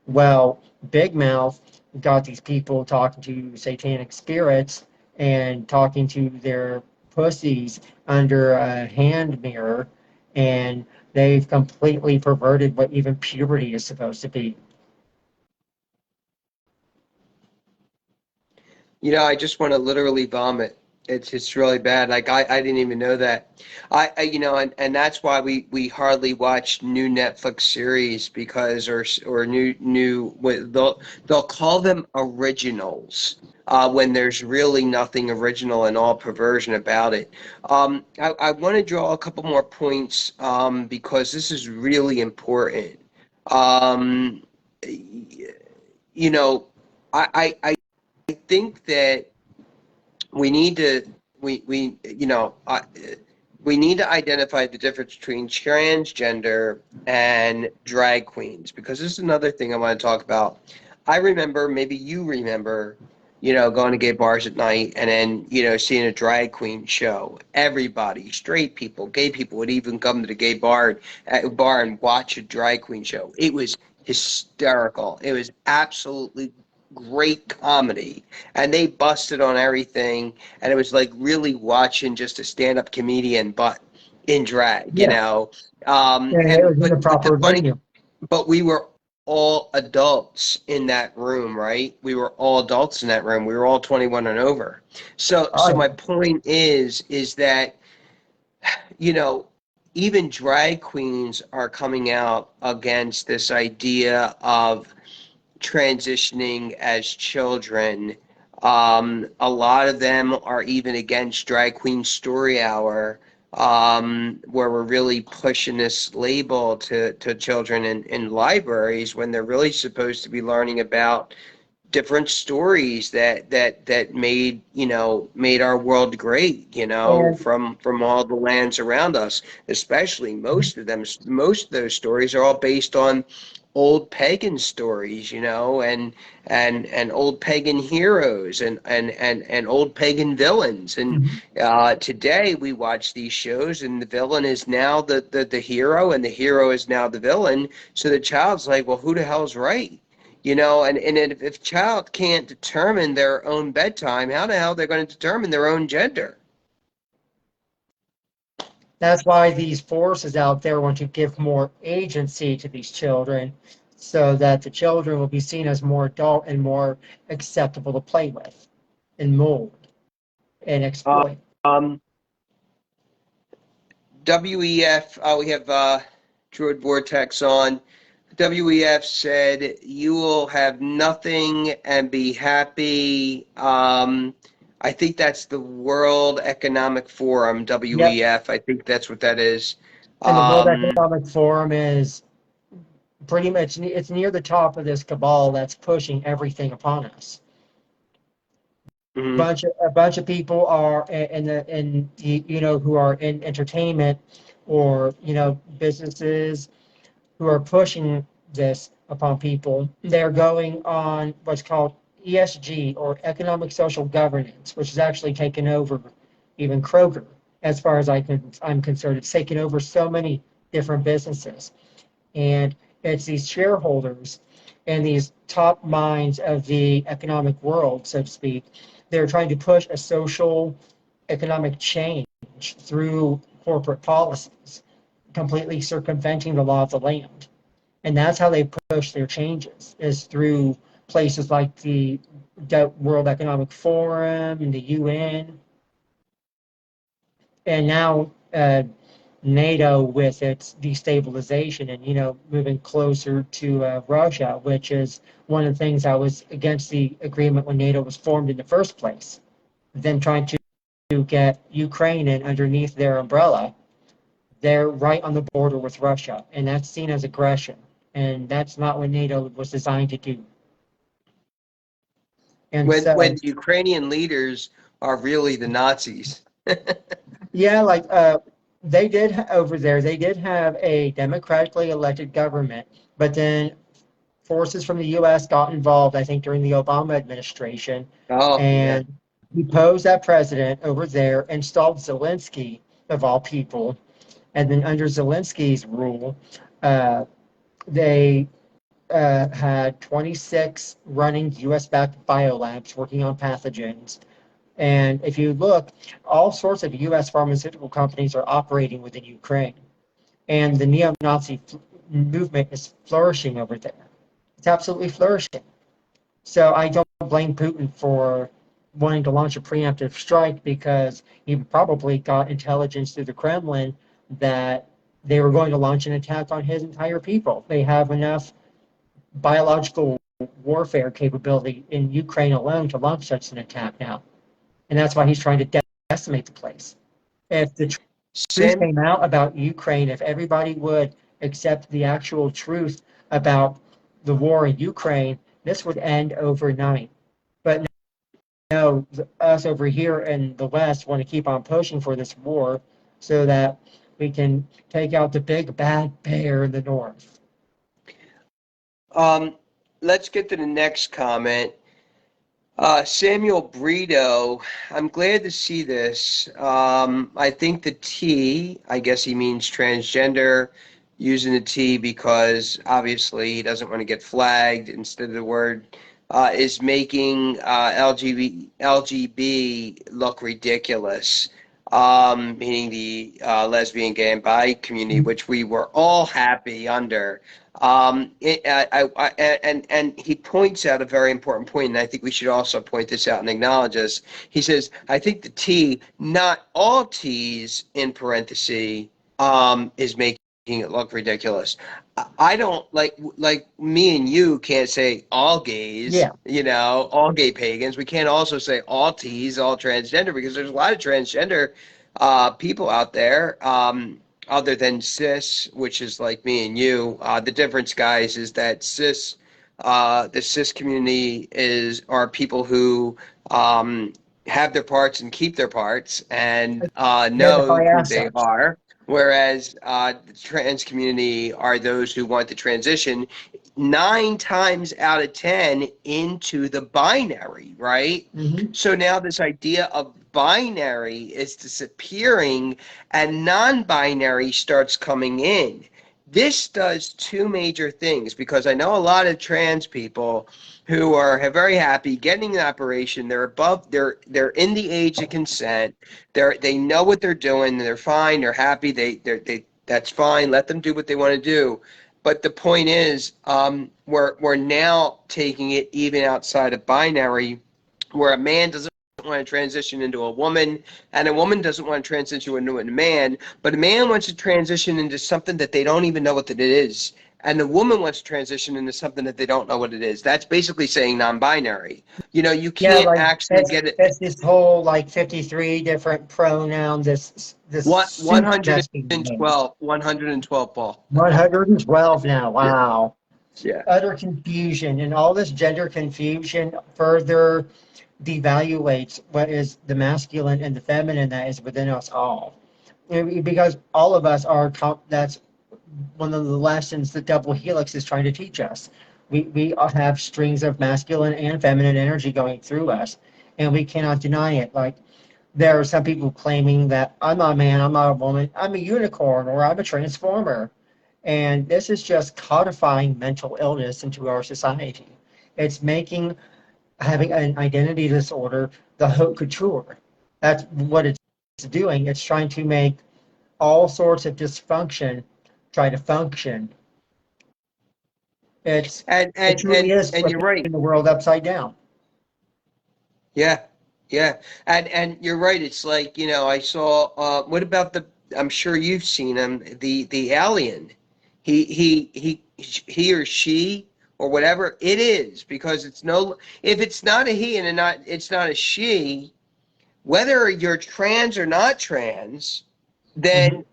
Well, Big Mouth got these people talking to satanic spirits and talking to their pussies under a hand mirror, and they've completely perverted what even puberty is supposed to be. I just want to literally vomit. It's really bad. Like I didn't even know that. And that's why we hardly watch new Netflix series, because or they'll call them originals when there's really nothing original and all perversion about it. I want to draw a couple more points because this is really important. Um, you know, I think that we need to we we need to identify the difference between transgender and drag queens, because this is another thing I want to talk about. I remember, maybe you remember, going to gay bars at night and then, seeing a drag queen show. Everybody, straight people, gay people would even come to the gay bar and watch a drag queen show. It was hysterical. It was absolutely great comedy, and they busted on everything, and it was like really watching just a stand-up comedian, but in drag, Yeah, and it and was in the but the proper funny, venue. but we were all adults in that room, right? We were all adults in that room. We were all 21 and over. So Oh, my point is that, you know, even drag queens are coming out against this idea of transitioning as children. A lot of them are even against Drag Queen Story Hour, where we're really pushing this label to children in libraries when they're really supposed to be learning about different stories that made our world great, and from all the lands around us. Especially most of those stories are all based on old pagan stories, and old pagan heroes and old pagan villains. And Mhm. today we watch these shows, and the villain is now the hero, and the hero is now the villain. So the child's like, well, who the hell's right? And if child can't determine their own bedtime, how the hell they're going to determine their own gender? That's why these forces out there want to give more agency to these children so that the children will be seen as more adult and more acceptable to play with and mold and exploit. Um, WEF, we have Druid Vortex on. WEF said, you will have nothing and be happy. I think that's the World Economic Forum, Yep. WEF. I think that's what that is. And the World Um, Economic Forum is pretty much, it's near the top of this cabal that's pushing everything upon us. mhm. A bunch of people are who are in entertainment or businesses who are pushing this upon people. They're going on what's called ESG, or economic social governance, which is actually taken over even Kroger. As far as I'm concerned, it's taken over so many different businesses, and it's these shareholders and these top minds of the economic world, so to speak. They're trying to push a social economic change through corporate policies, completely circumventing the law of the land. And that's how they push their changes, is through places like the World Economic Forum and the UN, and now NATO with its destabilization and moving closer to Russia, which is one of the things that was against the agreement when NATO was formed in the first place. Then trying to get Ukraine in underneath their umbrella. They're right on the border with Russia, and that's seen as aggression. And that's not what NATO was designed to do. And When so, the Ukrainian leaders are really the Nazis. yeah, like they did over there, they did have a democratically elected government, but then forces from the U.S. got involved, I think, during the Obama administration, Oh, yeah. and deposed that president over there, installed Zelensky, of all people. And then under Zelensky's rule, uh, they had 26 running US-backed biolabs working on pathogens. And if you look, all sorts of US pharmaceutical companies are operating within Ukraine. And the neo-Nazi movement is flourishing over there. It's absolutely flourishing. So I don't blame Putin for wanting to launch a preemptive strike, because he probably got intelligence through the Kremlin that they were going to launch an attack on his entire people. They have enough biological warfare capability in Ukraine alone to launch such an attack now. And that's why he's trying to decimate the place. If the truth Sam, came out about Ukraine, if everybody would accept the actual truth about the war in Ukraine, this would end overnight. But no, us over here in the West want to keep on pushing for this war so that we can take out the big bad bear in the north. Let's get to the next comment. Samuel Brito, I'm glad to see this. I think the T, I guess he means transgender, using the T because obviously he doesn't want to get flagged instead of the word, is making LGB look ridiculous, meaning the lesbian, gay, and bi community, which we were all happy under. And he points out a very important point, and I think we should also point this out and acknowledge this. He says, I think the T, not all T's in parentheses, is making it look ridiculous. I don't like me and you can't say all gays, Yeah. you know, all gay pagans. We can't also say all T's, all transgender, because there's a lot of transgender people out there. Other than cis, which is like me and you. The difference, guys, is that the cis community are people who have their parts and keep their parts and know who they are. Whereas the trans community are those who want to transition 9 times out of 10 into the binary, right? Mm-hmm. So now this idea of binary is disappearing and non-binary starts coming in. This does 2 major things, because I know a lot of trans people who are very happy getting an operation. They're in the age of consent. They know what they're doing. They're fine. They're happy. That's fine. Let them do what they want to do. But the point is, we're now taking it even outside of binary, where a man doesn't want to transition into a woman, and a woman doesn't want to transition into a man, but a man wants to transition into something that they don't even know what it is, and the woman wants to transition into something that they don't know what it is. That's basically saying non-binary. You know, you can't actually get it. It's this whole 53 different pronouns. This 112, Paul. 112 now. Wow. Yeah. Utter confusion, and all this gender confusion further devaluates what is the masculine and the feminine that is within us all. Because all of us are, that's one of the lessons the double helix is trying to teach us. We all have strings of masculine and feminine energy going through us, and we cannot deny it. Like, there are some people claiming that I'm not a man, I'm not a woman, I'm a unicorn, or I'm a transformer. And this is just codifying mental illness into our society. It's having an identity disorder the haute couture. That's what it's doing. It's trying to make all sorts of dysfunction try to function. It truly is you're right. the world upside down. Yeah, yeah, and you're right. It's like, you know, I saw. What about I'm sure you've seen him. The alien. He or she or whatever it is, because if it's not a he and it's not a she, whether you're trans or not trans, then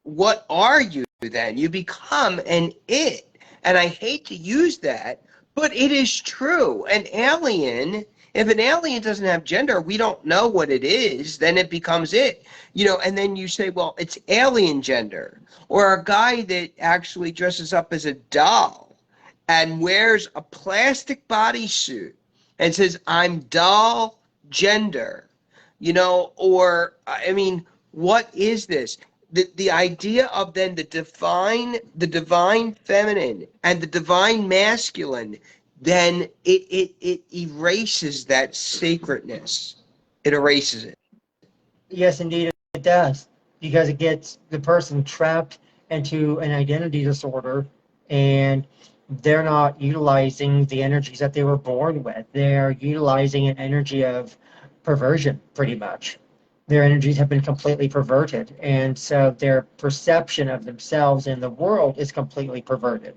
what are you then? You become an it. And I hate to use that, but it is true. If an alien doesn't have gender, we don't know what it is, then it becomes it. You know, and then you say, well, it's alien gender. Or a guy that actually dresses up as a doll and wears a plastic bodysuit and says, I'm doll gender. You know, or, I mean, what is this? The idea of then the divine feminine and the divine masculine, then it erases that sacredness. It erases it. Yes, indeed, it does. Because it gets the person trapped into an identity disorder, and they're not utilizing the energies that they were born with. They're utilizing an energy of perversion, pretty much. Their energies have been completely perverted, and so their perception of themselves in the world is completely perverted.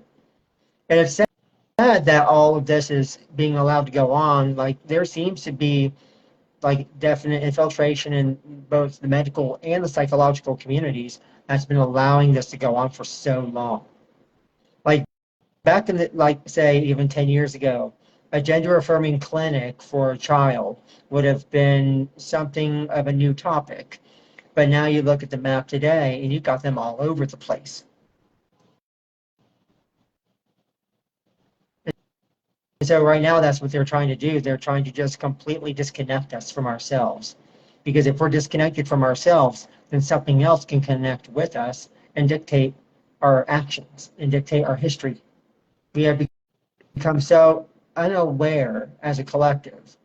And it's sad that all of this is being allowed to go on. Like, there seems to be definite infiltration in both the medical and the psychological communities that's been allowing this to go on for so long. Like, back in the, say, even 10 years ago, a gender affirming clinic for a child would have been something of a new topic. But now you look at the map today, and you've got them all over the place. And so right now, that's what they're trying to do. They're trying to just completely disconnect us from ourselves. Because if we're disconnected from ourselves, then something else can connect with us and dictate our actions and dictate our history. We have become so unaware as a collective,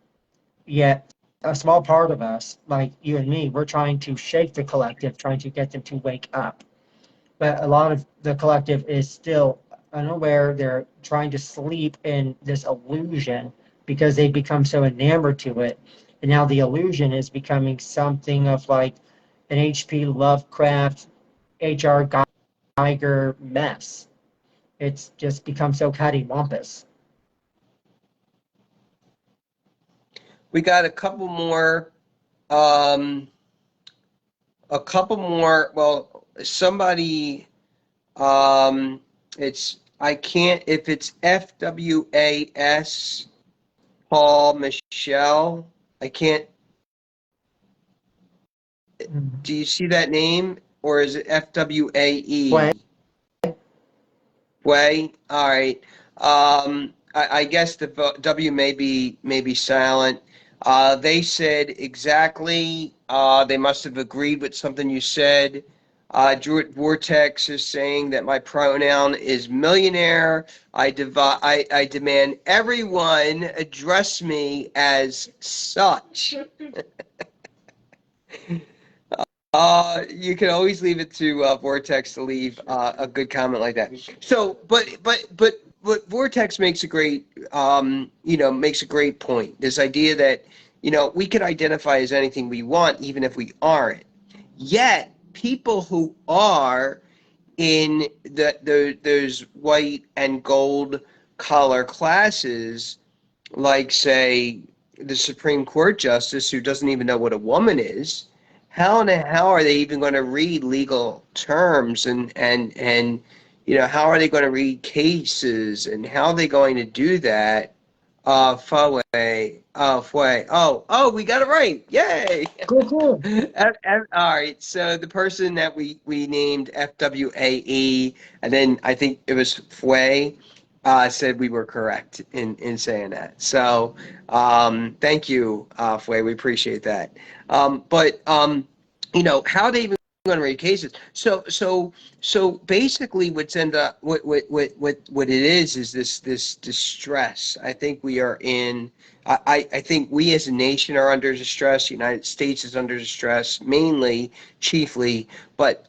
yet a small part of us, like you and me, we're trying to shake the collective, trying to get them to wake up. But a lot of the collective is still unaware. They're trying to sleep in this illusion because they become so enamored to it. And now the illusion is becoming something of like an H.P. Lovecraft, H.R. Geiger mess. It's just become so cattywampus. We got a couple more. Well, somebody. It's I can't if it's FWAS Paul Michelle. I can't. Do you see that name, or is it FWAE? Way. Way. All right. I guess the W may be silent. They said exactly. They must have agreed with something you said. Druid Vortex is saying that my pronoun is millionaire. I demand everyone address me as such. You can always leave it to Vortex to leave a good comment like that. So, but what Vortex makes a great, makes a great point. This idea that, we can identify as anything we want, even if we aren't. Yet, people who are in those white and gold collar classes, like, say, the Supreme Court justice who doesn't even know what a woman is, how in the hell are they even going to read legal terms and how are they going to read cases, and how are they going to do that? We got it right. Yay. Cool. All right. So the person that we named FWAE, and then I think it was Fue, said we were correct in saying that. So thank you, Fue. We appreciate that. But how they even going to read cases. So basically, what's end up what it is this distress. I think we are in. I think we as a nation are under distress. The United States is under distress, chiefly, but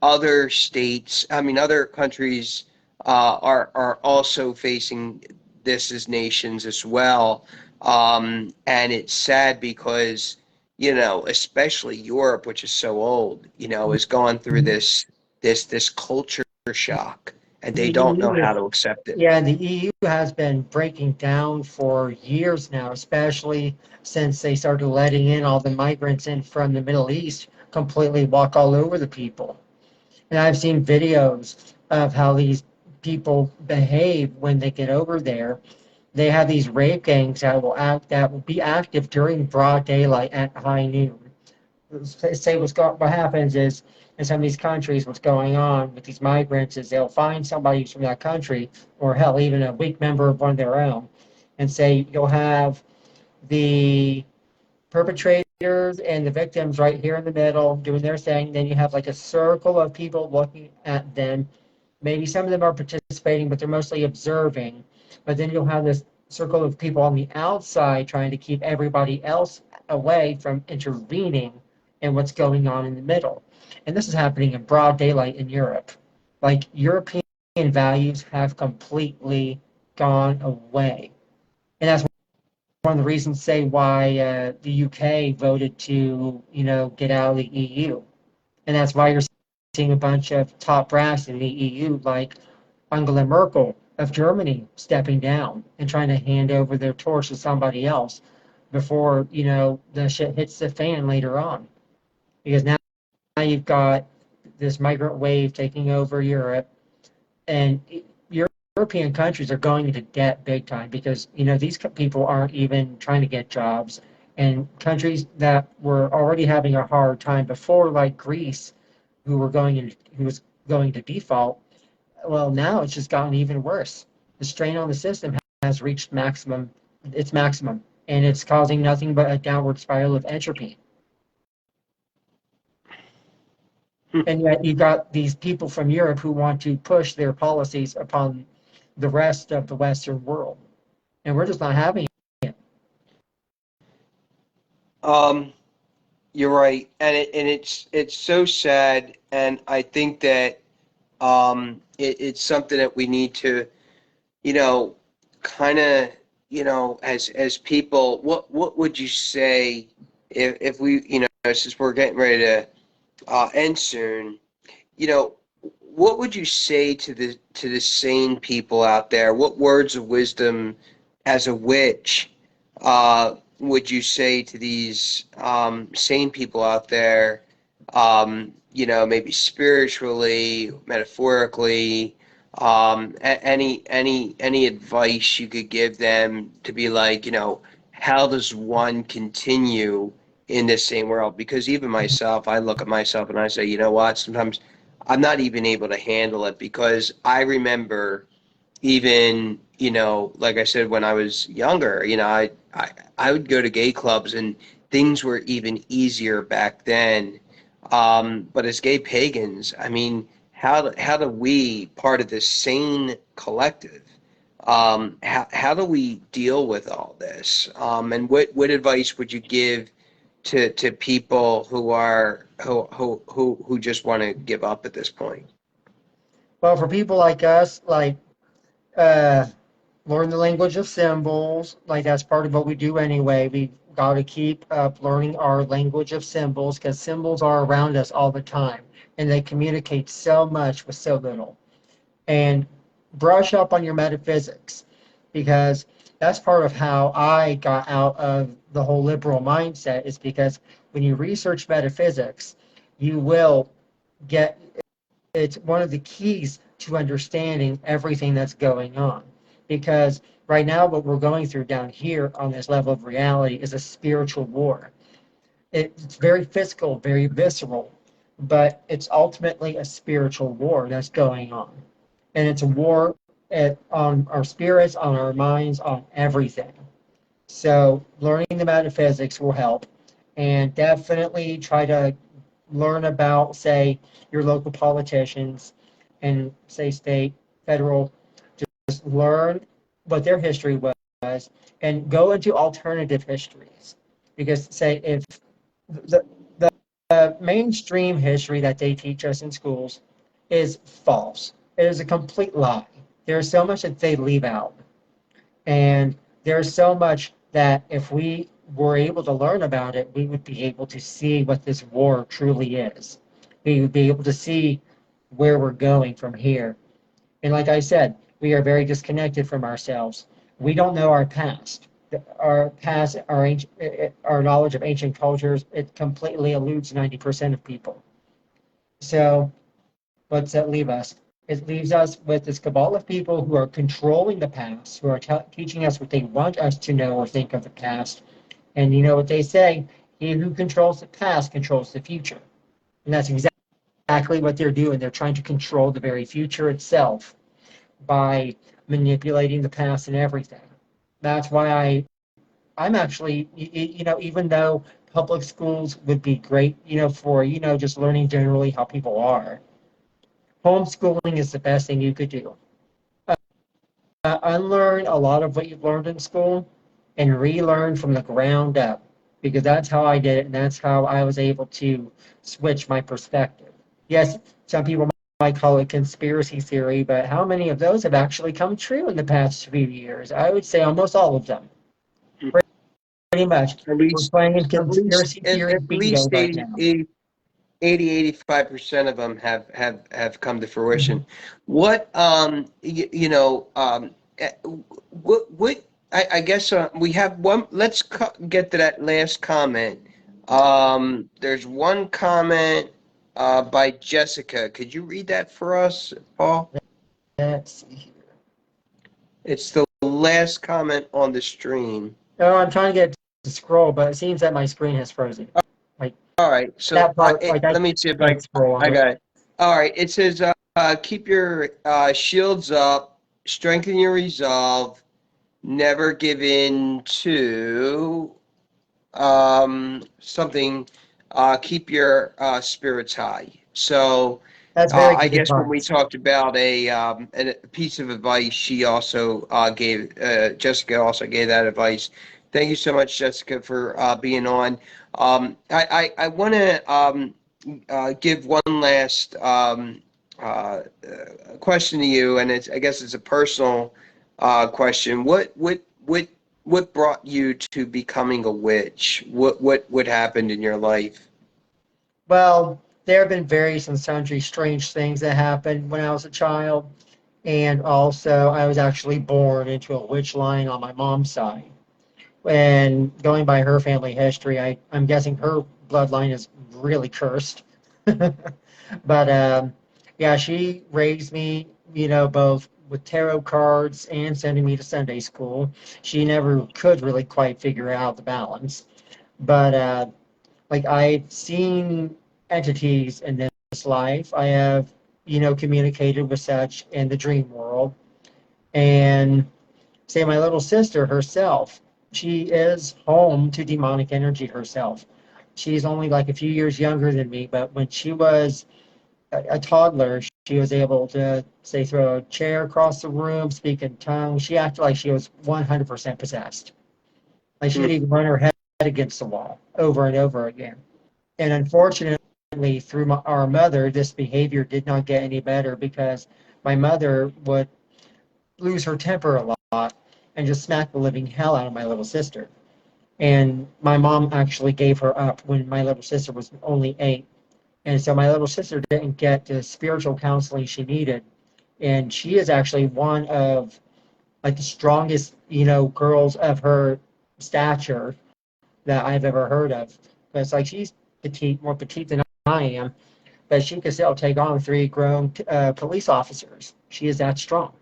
other states. I mean, other countries are also facing this as nations as well, and it's sad because especially Europe, which is so old, has gone through this culture shock, and they The don't know EU, how to accept it. yeah, the EU has been breaking down for years now, especially since they started letting in all the migrants in from the Middle East, completely walk all over the people. And I've seen videos of how these people behave when they get over there. They have these rape gangs that will be active during broad daylight at high noon. Say what happens is in some of these countries, what's going on with these migrants is they'll find somebody who's from that country, or hell, even a weak member of one of their own, and say you'll have the perpetrators and the victims right here in the middle doing their thing. Then you have like a circle of people looking at them. Maybe some of them are participating, but they're mostly observing. But then you'll have this circle of people on the outside trying to keep everybody else away from intervening in what's going on in the middle. And this is happening in broad daylight in Europe. Like, European values have completely gone away. And that's one of the reasons, say, why the UK voted to, get out of the EU. And that's why you're seeing a bunch of top brass in the EU, like Angela Merkel of Germany, stepping down and trying to hand over their torch to somebody else before, the shit hits the fan later on. Because now you've got this migrant wave taking over Europe, and European countries are going into debt big time because, these people aren't even trying to get jobs. And countries that were already having a hard time before, like Greece, who was going to default, well, now it's just gotten even worse. The strain on the system has reached its maximum, and it's causing nothing but a downward spiral of entropy. And yet you've got these people from Europe who want to push their policies upon the rest of the Western world. And we're just not having it. You're right, and it's so sad, and I think that it's something that we need to, kind of, as people, what would you say if we, since we're getting ready to end soon, what would you say to the sane people out there? What words of wisdom, as a witch, would you say to these sane people out there? Maybe spiritually, metaphorically, any advice you could give them to be like, how does one continue in this same world? Because even myself, I look at myself and I say, you know what? Sometimes I'm not even able to handle it, because I remember even, like I said, when I was younger, I would go to gay clubs and things were even easier back then. But as gay pagans, I mean, how do we, part of this sane collective, how do we deal with all this? And what advice would you give to people who just want to give up at this point? Well, for people like us, like uh, learn the language of symbols, like that's part of what we do anyway. We've got to keep up learning our language of symbols, because symbols are around us all the time and they communicate so much with so little. And brush up on your metaphysics, because that's part of how I got out of the whole liberal mindset, is because when you research metaphysics, you will get, it's one of the keys to understanding everything that's going on. Because right now, what we're going through down here on this level of reality is a spiritual war. It's very physical, very visceral, but it's ultimately a spiritual war that's going on. And it's a war on our spirits, on our minds, on everything. So learning the metaphysics will help, and definitely try to learn about, say, your local politicians and, say, state, federal. Just learn what their history was and go into alternative histories. Because, say, if the, the mainstream history that they teach us in schools is false, it is a complete lie. There's so much that they leave out. And there's so much that if we were able to learn about it, we would be able to see what this war truly is. We would be able to see where we're going from here. And like I said, we are very disconnected from ourselves. We don't know our past. Our past, our knowledge of ancient cultures, it completely eludes 90% of people. So what's that leave us? It leaves us with this cabal of people who are controlling the past, who are teaching us what they want us to know or think of the past. And you know what they say? He who controls the past controls the future. And that's exactly what they're doing. They're trying to control the very future itself by manipulating the past and everything. That's why I'm actually, even though public schools would be great, for, just learning generally how people are, homeschooling is the best thing you could do. Unlearn a lot of what you've learned in school and relearn from the ground up, because that's how I did it, and that's how I was able to switch my perspective. Yes, some people might call it conspiracy theory, but how many of those have actually come true in the past few years? I would say almost all of them. Pretty much. At We're least, playing in at least, conspiracy theory at bingo least right now. 85% of them have come to fruition. Mhm. What what I guess we have one. Let's get to that last comment. There's one comment by Jessica. Could you read that for us, Paul? Let's see here. It's the last comment on the stream. Oh, I'm trying to get to scroll, but it seems that my screen has frozen. Like All right, so that part, I let me see if can't scroll on I it. got it. All right, it says keep your shields up, strengthen your resolve, never give in to something, keep your spirits high. So That's very I good guess when we advice. talked about a piece of advice, she also gave Jessica also gave that advice. Thank you so much, Jessica, for being on. I want to give one last question to you, and I guess it's a personal question. What brought you to becoming a witch? What happened in your life? Well, there have been various and sundry strange things that happened when I was a child, and also I was actually born into a witch line on my mom's side. And going by her family history, I'm guessing her bloodline is really cursed. But yeah, she raised me, both with tarot cards and sending me to Sunday school. She never could really quite figure out the balance. But like I've seen entities in this life. I have, communicated with such in the dream world. And say my little sister herself, she is home to demonic energy herself. She's only like a few years younger than me, but when she was a toddler, she was able to say throw a chair across the room, speak in tongues. She acted like she was 100% possessed. Like she Hmm. would even run her head against the wall over and over again. And unfortunately, through our mother, this behavior did not get any better because my mother would lose her temper a lot and just smack the living hell out of my little sister. And my mom actually gave her up when my little sister was only 8. And so my little sister didn't get the spiritual counseling she needed. And she is actually one of like the strongest, girls of her stature that I've ever heard of. But it's like she's petite, more petite than I am, but she could still take on 3 grown police officers. She is that strong.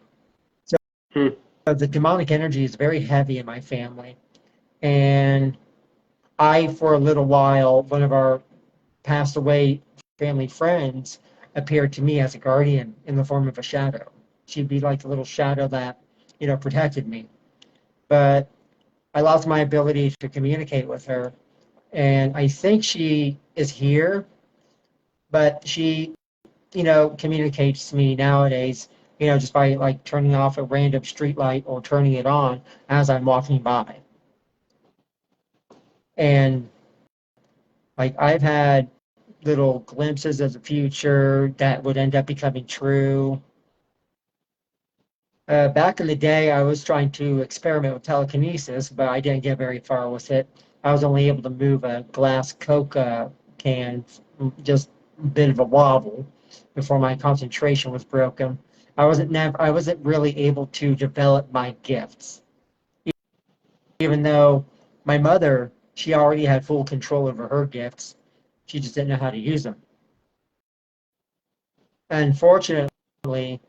So Hmm. the demonic energy is very heavy in my family. And for a little while, one of our passed away family friends appeared to me as a guardian in the form of a shadow. She'd be like the little shadow that, protected me. But I lost my ability to communicate with her. And I think she is here, but she, communicates to me nowadays, just by like turning off a random street light or turning it on as I'm walking by. And like I've had little glimpses of the future that would end up becoming true. Back in the day, I was trying to experiment with telekinesis, but I didn't get very far with it. I was only able to move a glass Coca can, just a bit of a wobble, before my concentration was broken. I wasn't really able to develop my gifts, even though my mother, she already had full control over her gifts. She just didn't know how to use them. Unfortunately,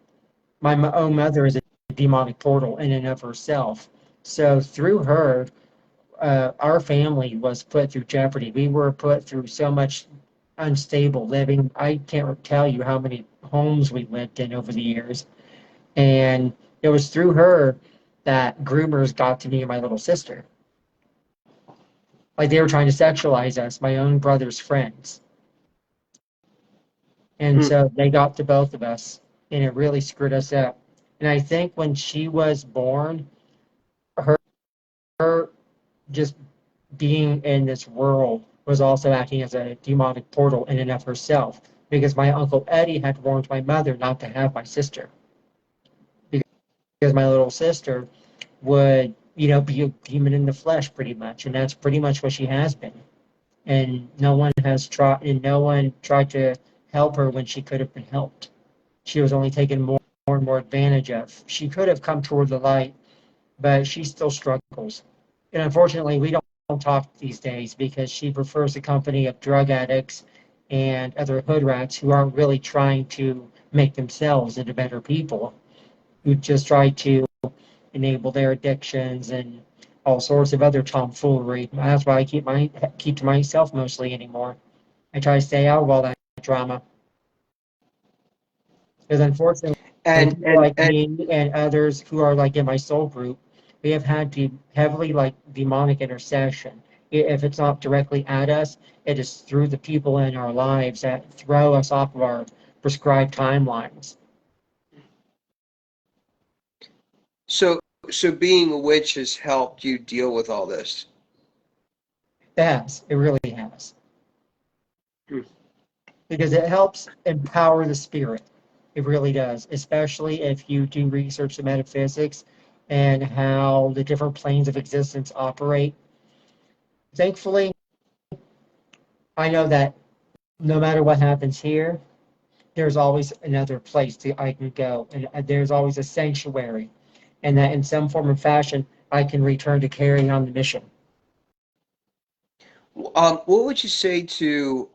my own mother is a demonic portal in and of herself. So through her, our family was put through jeopardy. We were put through so much unstable living. I can't tell you how many homes we lived in over the years. And it was through her that groomers got to me and my little sister. Like they were trying to sexualize us, my own brother's friends. And Hmm. so they got to both of us, and it really screwed us up. And I think when she was born, her, her just being in this world was also acting as a demonic portal in and of herself. Because my uncle Eddie had warned my mother not to have my sister. Because my little sister would, be a demon in the flesh pretty much. And that's pretty much what she has been. And no one tried to help her when she could have been helped. She was only taken more and more advantage of. She could have come toward the light, but she still struggles. And unfortunately, we don't talk these days because she prefers the company of drug addicts and other hood rats who aren't really trying to make themselves into better people, who just try to enable their addictions and all sorts of other tomfoolery. That's why I keep to myself mostly anymore. I try to stay out of all that drama. Because unfortunately, And people and like and me and others who are like in my soul group, we have had to heavily like demonic intercession. If it's not directly at us, it is through the people in our lives that throw us off of our prescribed timelines. so so being a witch has helped you deal with all this. It has. It really has. Hmm. Because it helps empower the spirit. It really does, especially if you do research the metaphysics and how the different planes of existence operate. Thankfully, I know that no matter what happens here, there's always another place that I can go, and there's always a sanctuary, and that in some form or fashion, I can return to carrying on the mission. What would you say to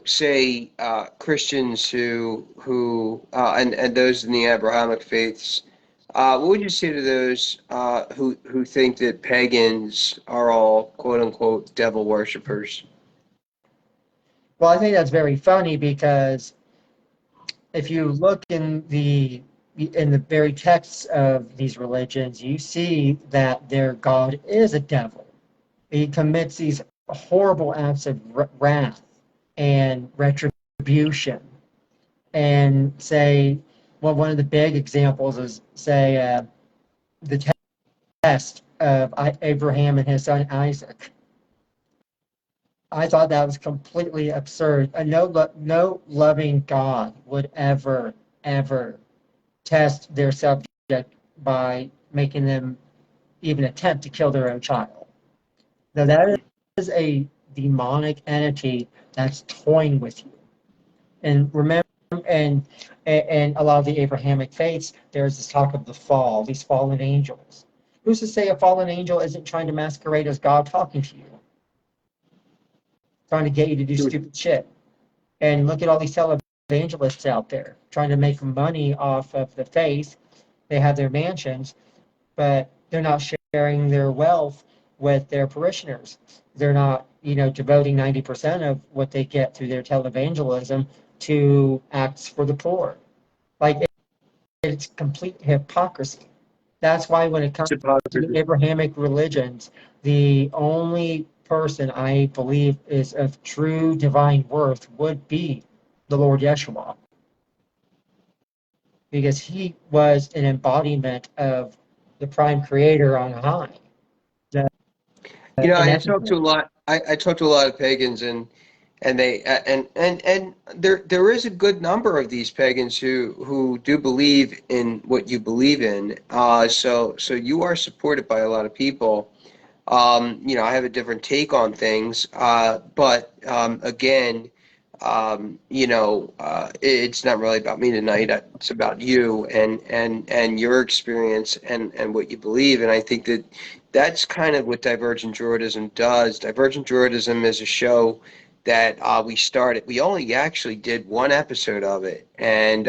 say Christians and those in the Abrahamic faiths? What would you say to those who think that pagans are all quote unquote devil worshippers? Well, I think that's very funny because if you look in the very texts of these religions, you see that their god is a devil. He commits these horrible acts of wrath and retribution. And say, well, one of the big examples is say the test of Abraham and his son Isaac. I thought that was completely absurd. No loving God would ever test their subject by making them even attempt to kill their own child. Now that is a demonic entity that's toying with you. And remember, and a lot of the Abrahamic faiths, there's this talk of the fall, these fallen angels. Who's to say a fallen angel isn't trying to masquerade as God talking to you, trying to get you to do stupid shit? And look at all these televangelists out there trying to make money off of the faith. They have their mansions, but they're not sharing their wealth with their parishioners. They're not, devoting 90% of what they get through their televangelism to acts for the poor. Like, it's complete hypocrisy. That's why when it comes It's to the hypocrisy. Abrahamic religions, the only person I believe is of true divine worth would be the Lord Yeshua, because he was an embodiment of the prime creator on high. The I talked to a ineffable. lot. I talked to a lot of pagans, and they and there is a good number of these pagans who do believe in what you believe in. So you are supported by a lot of people. I have a different take on things, but again, it's not really about me tonight. It's about you and your experience and what you believe. And I think that's kind of what Divergent Druidism does. Divergent Druidism is a show that we started. We only actually did one episode of it, and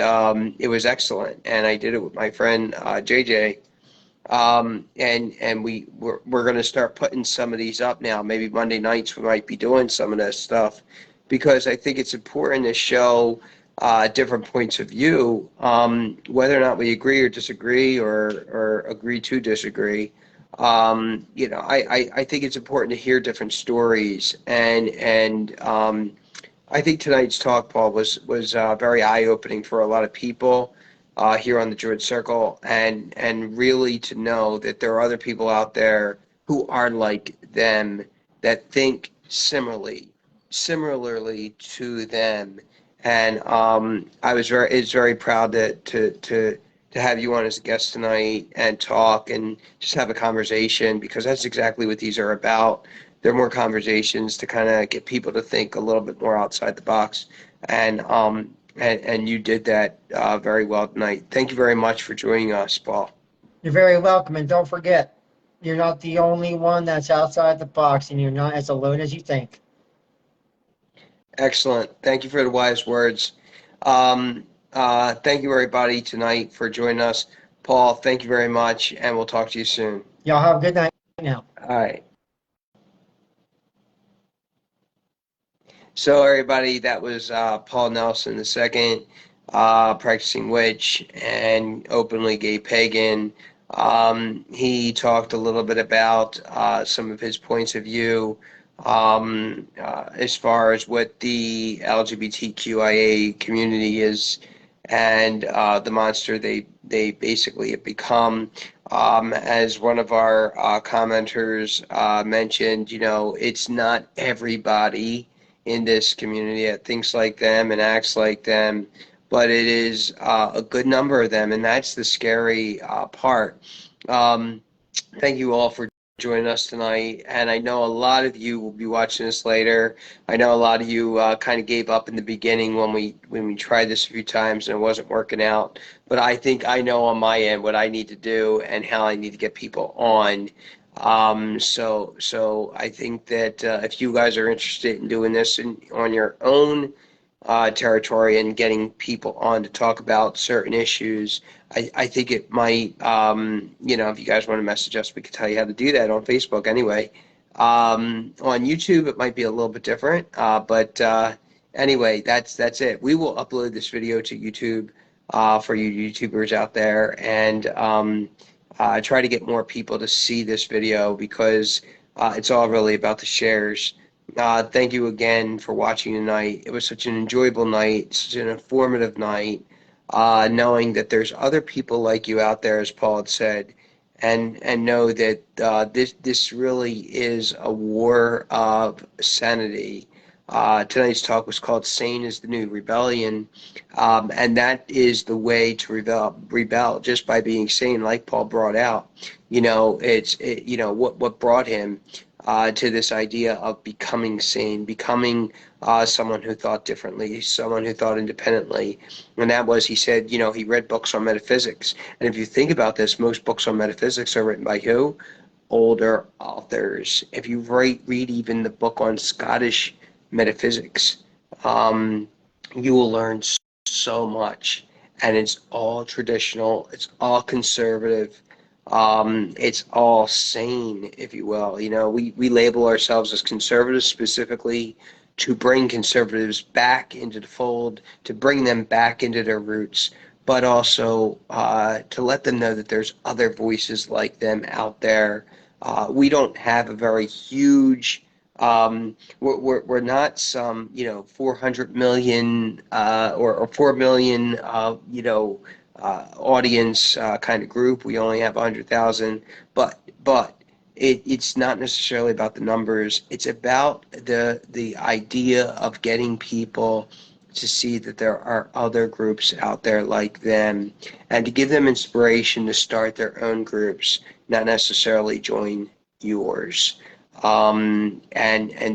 it was excellent. And I did it with my friend JJ. And we're going to start putting some of these up now. Maybe Monday nights we might be doing some of this stuff because I think it's important to show different points of view, whether or not we agree or disagree or agree to disagree. I think it's important to hear different stories and I think tonight's talk, Paul, was very eye-opening for a lot of people here on the Druid Circle, and really to know that there are other people out there who are like them that think similarly to them. And I was very proud to have you on as a guest tonight and talk and just have a conversation because that's exactly what these are about. They're more conversations to kind of get people to think a little bit more outside the box. And you did that very well tonight. Thank you very much for joining us, Paul. You're very welcome, and don't forget, you're not the only one that's outside the box, and you're not as alone as you think. Excellent. Thank you for the wise words. Thank you, everybody, tonight for joining us. Paul, thank you very much, and we'll talk to you soon. Y'all have a good night now. All right. So everybody, that was Paul Nelson II, practicing witch and openly gay pagan. He talked a little bit about some of his points of view as far as what the LGBTQIA community is and the monster they basically have become. As one of our commenters mentioned, you know, it's not everybody in this community that thinks like them and acts like them, but it is a good number of them, and that's the scary part. Thank you all for joining us tonight, and I know a lot of you will be watching this later. I know a lot of you kind of gave up in the beginning when we tried this a few times and it wasn't working out, but I think I know on my end what I need to do and how I need to get people on. So I think that if you guys are interested in doing this on your own territory and getting people on to talk about certain issues, I think it might, you know, if you guys want to message us, we can tell you how to do that on Facebook anyway. On YouTube, it might be a little bit different, but anyway, that's it. We will upload this video to YouTube for you YouTubers out there, and try to get more people to see this video because it's all really about the shares. Thank you again for watching tonight. It was such an enjoyable night, such an informative night, knowing that there's other people like you out there, as Paul had said, and know that this really is a war of sanity. Tonight's talk was called "Sane is the New Rebellion," and that is the way to rebel just by being sane, like Paul brought out. You know, you know what brought him to this idea of becoming sane, becoming someone who thought differently, someone who thought independently. And that was, he said, you know, he read books on metaphysics. And if you think about this, most books on metaphysics are written by who? Older authors. If you read even the book on Scottish metaphysics, you will learn so much. And it's all traditional, it's all conservative. It's all sane, if you will. You know, we label ourselves as conservatives specifically to bring conservatives back into the fold, to bring them back into their roots, but also to let them know that there's other voices like them out there. We don't have a very huge, we're not some, you know, 400 million or 4 million, you know, audience kind of group. We only have 100,000, but it's not necessarily about the numbers. It's about the idea of getting people to see that there are other groups out there like them, and to give them inspiration to start their own groups, not necessarily join yours. And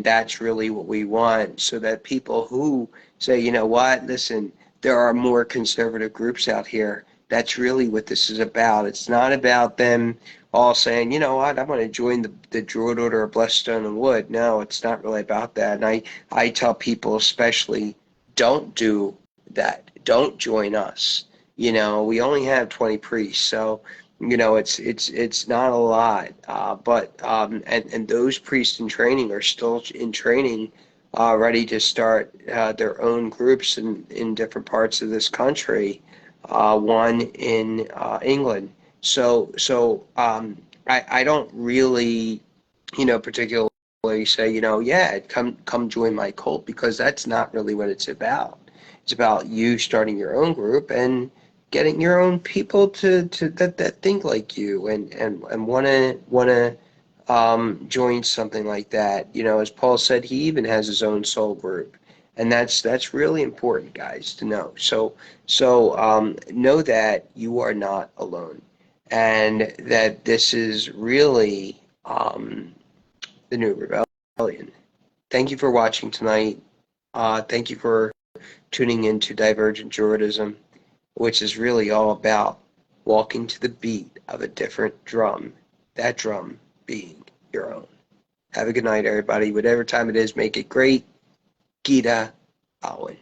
that's really what we want, so that people who say, you know what, listen, there are more conservative groups out here. That's really what this is about. It's not about them all saying, you know what, I'm going to join the Druid Order of Blessed Stone and Wood. No, it's not really about that. And I tell people especially, don't do that. Don't join us. You know, we only have 20 priests, so you know it's not a lot. And those priests in training are still in training, ready to start their own groups in different parts of this country. One in England. So I don't really, you know, particularly say, you know, yeah, come join my cult, because that's not really what it's about. It's about you starting your own group and getting your own people to that think like you and wanna join something like that. You know, as Paul said, he even has his own soul group, and that's really important, guys, to know. So know that you are not alone, and that this is really the new rebellion. Thank you for watching tonight. Thank you for tuning into Divergent Druidism, which is really all about walking to the beat of a different drum, that drum being your own. Have a good night, everybody. Whatever time it is, make it great. Gita Awen.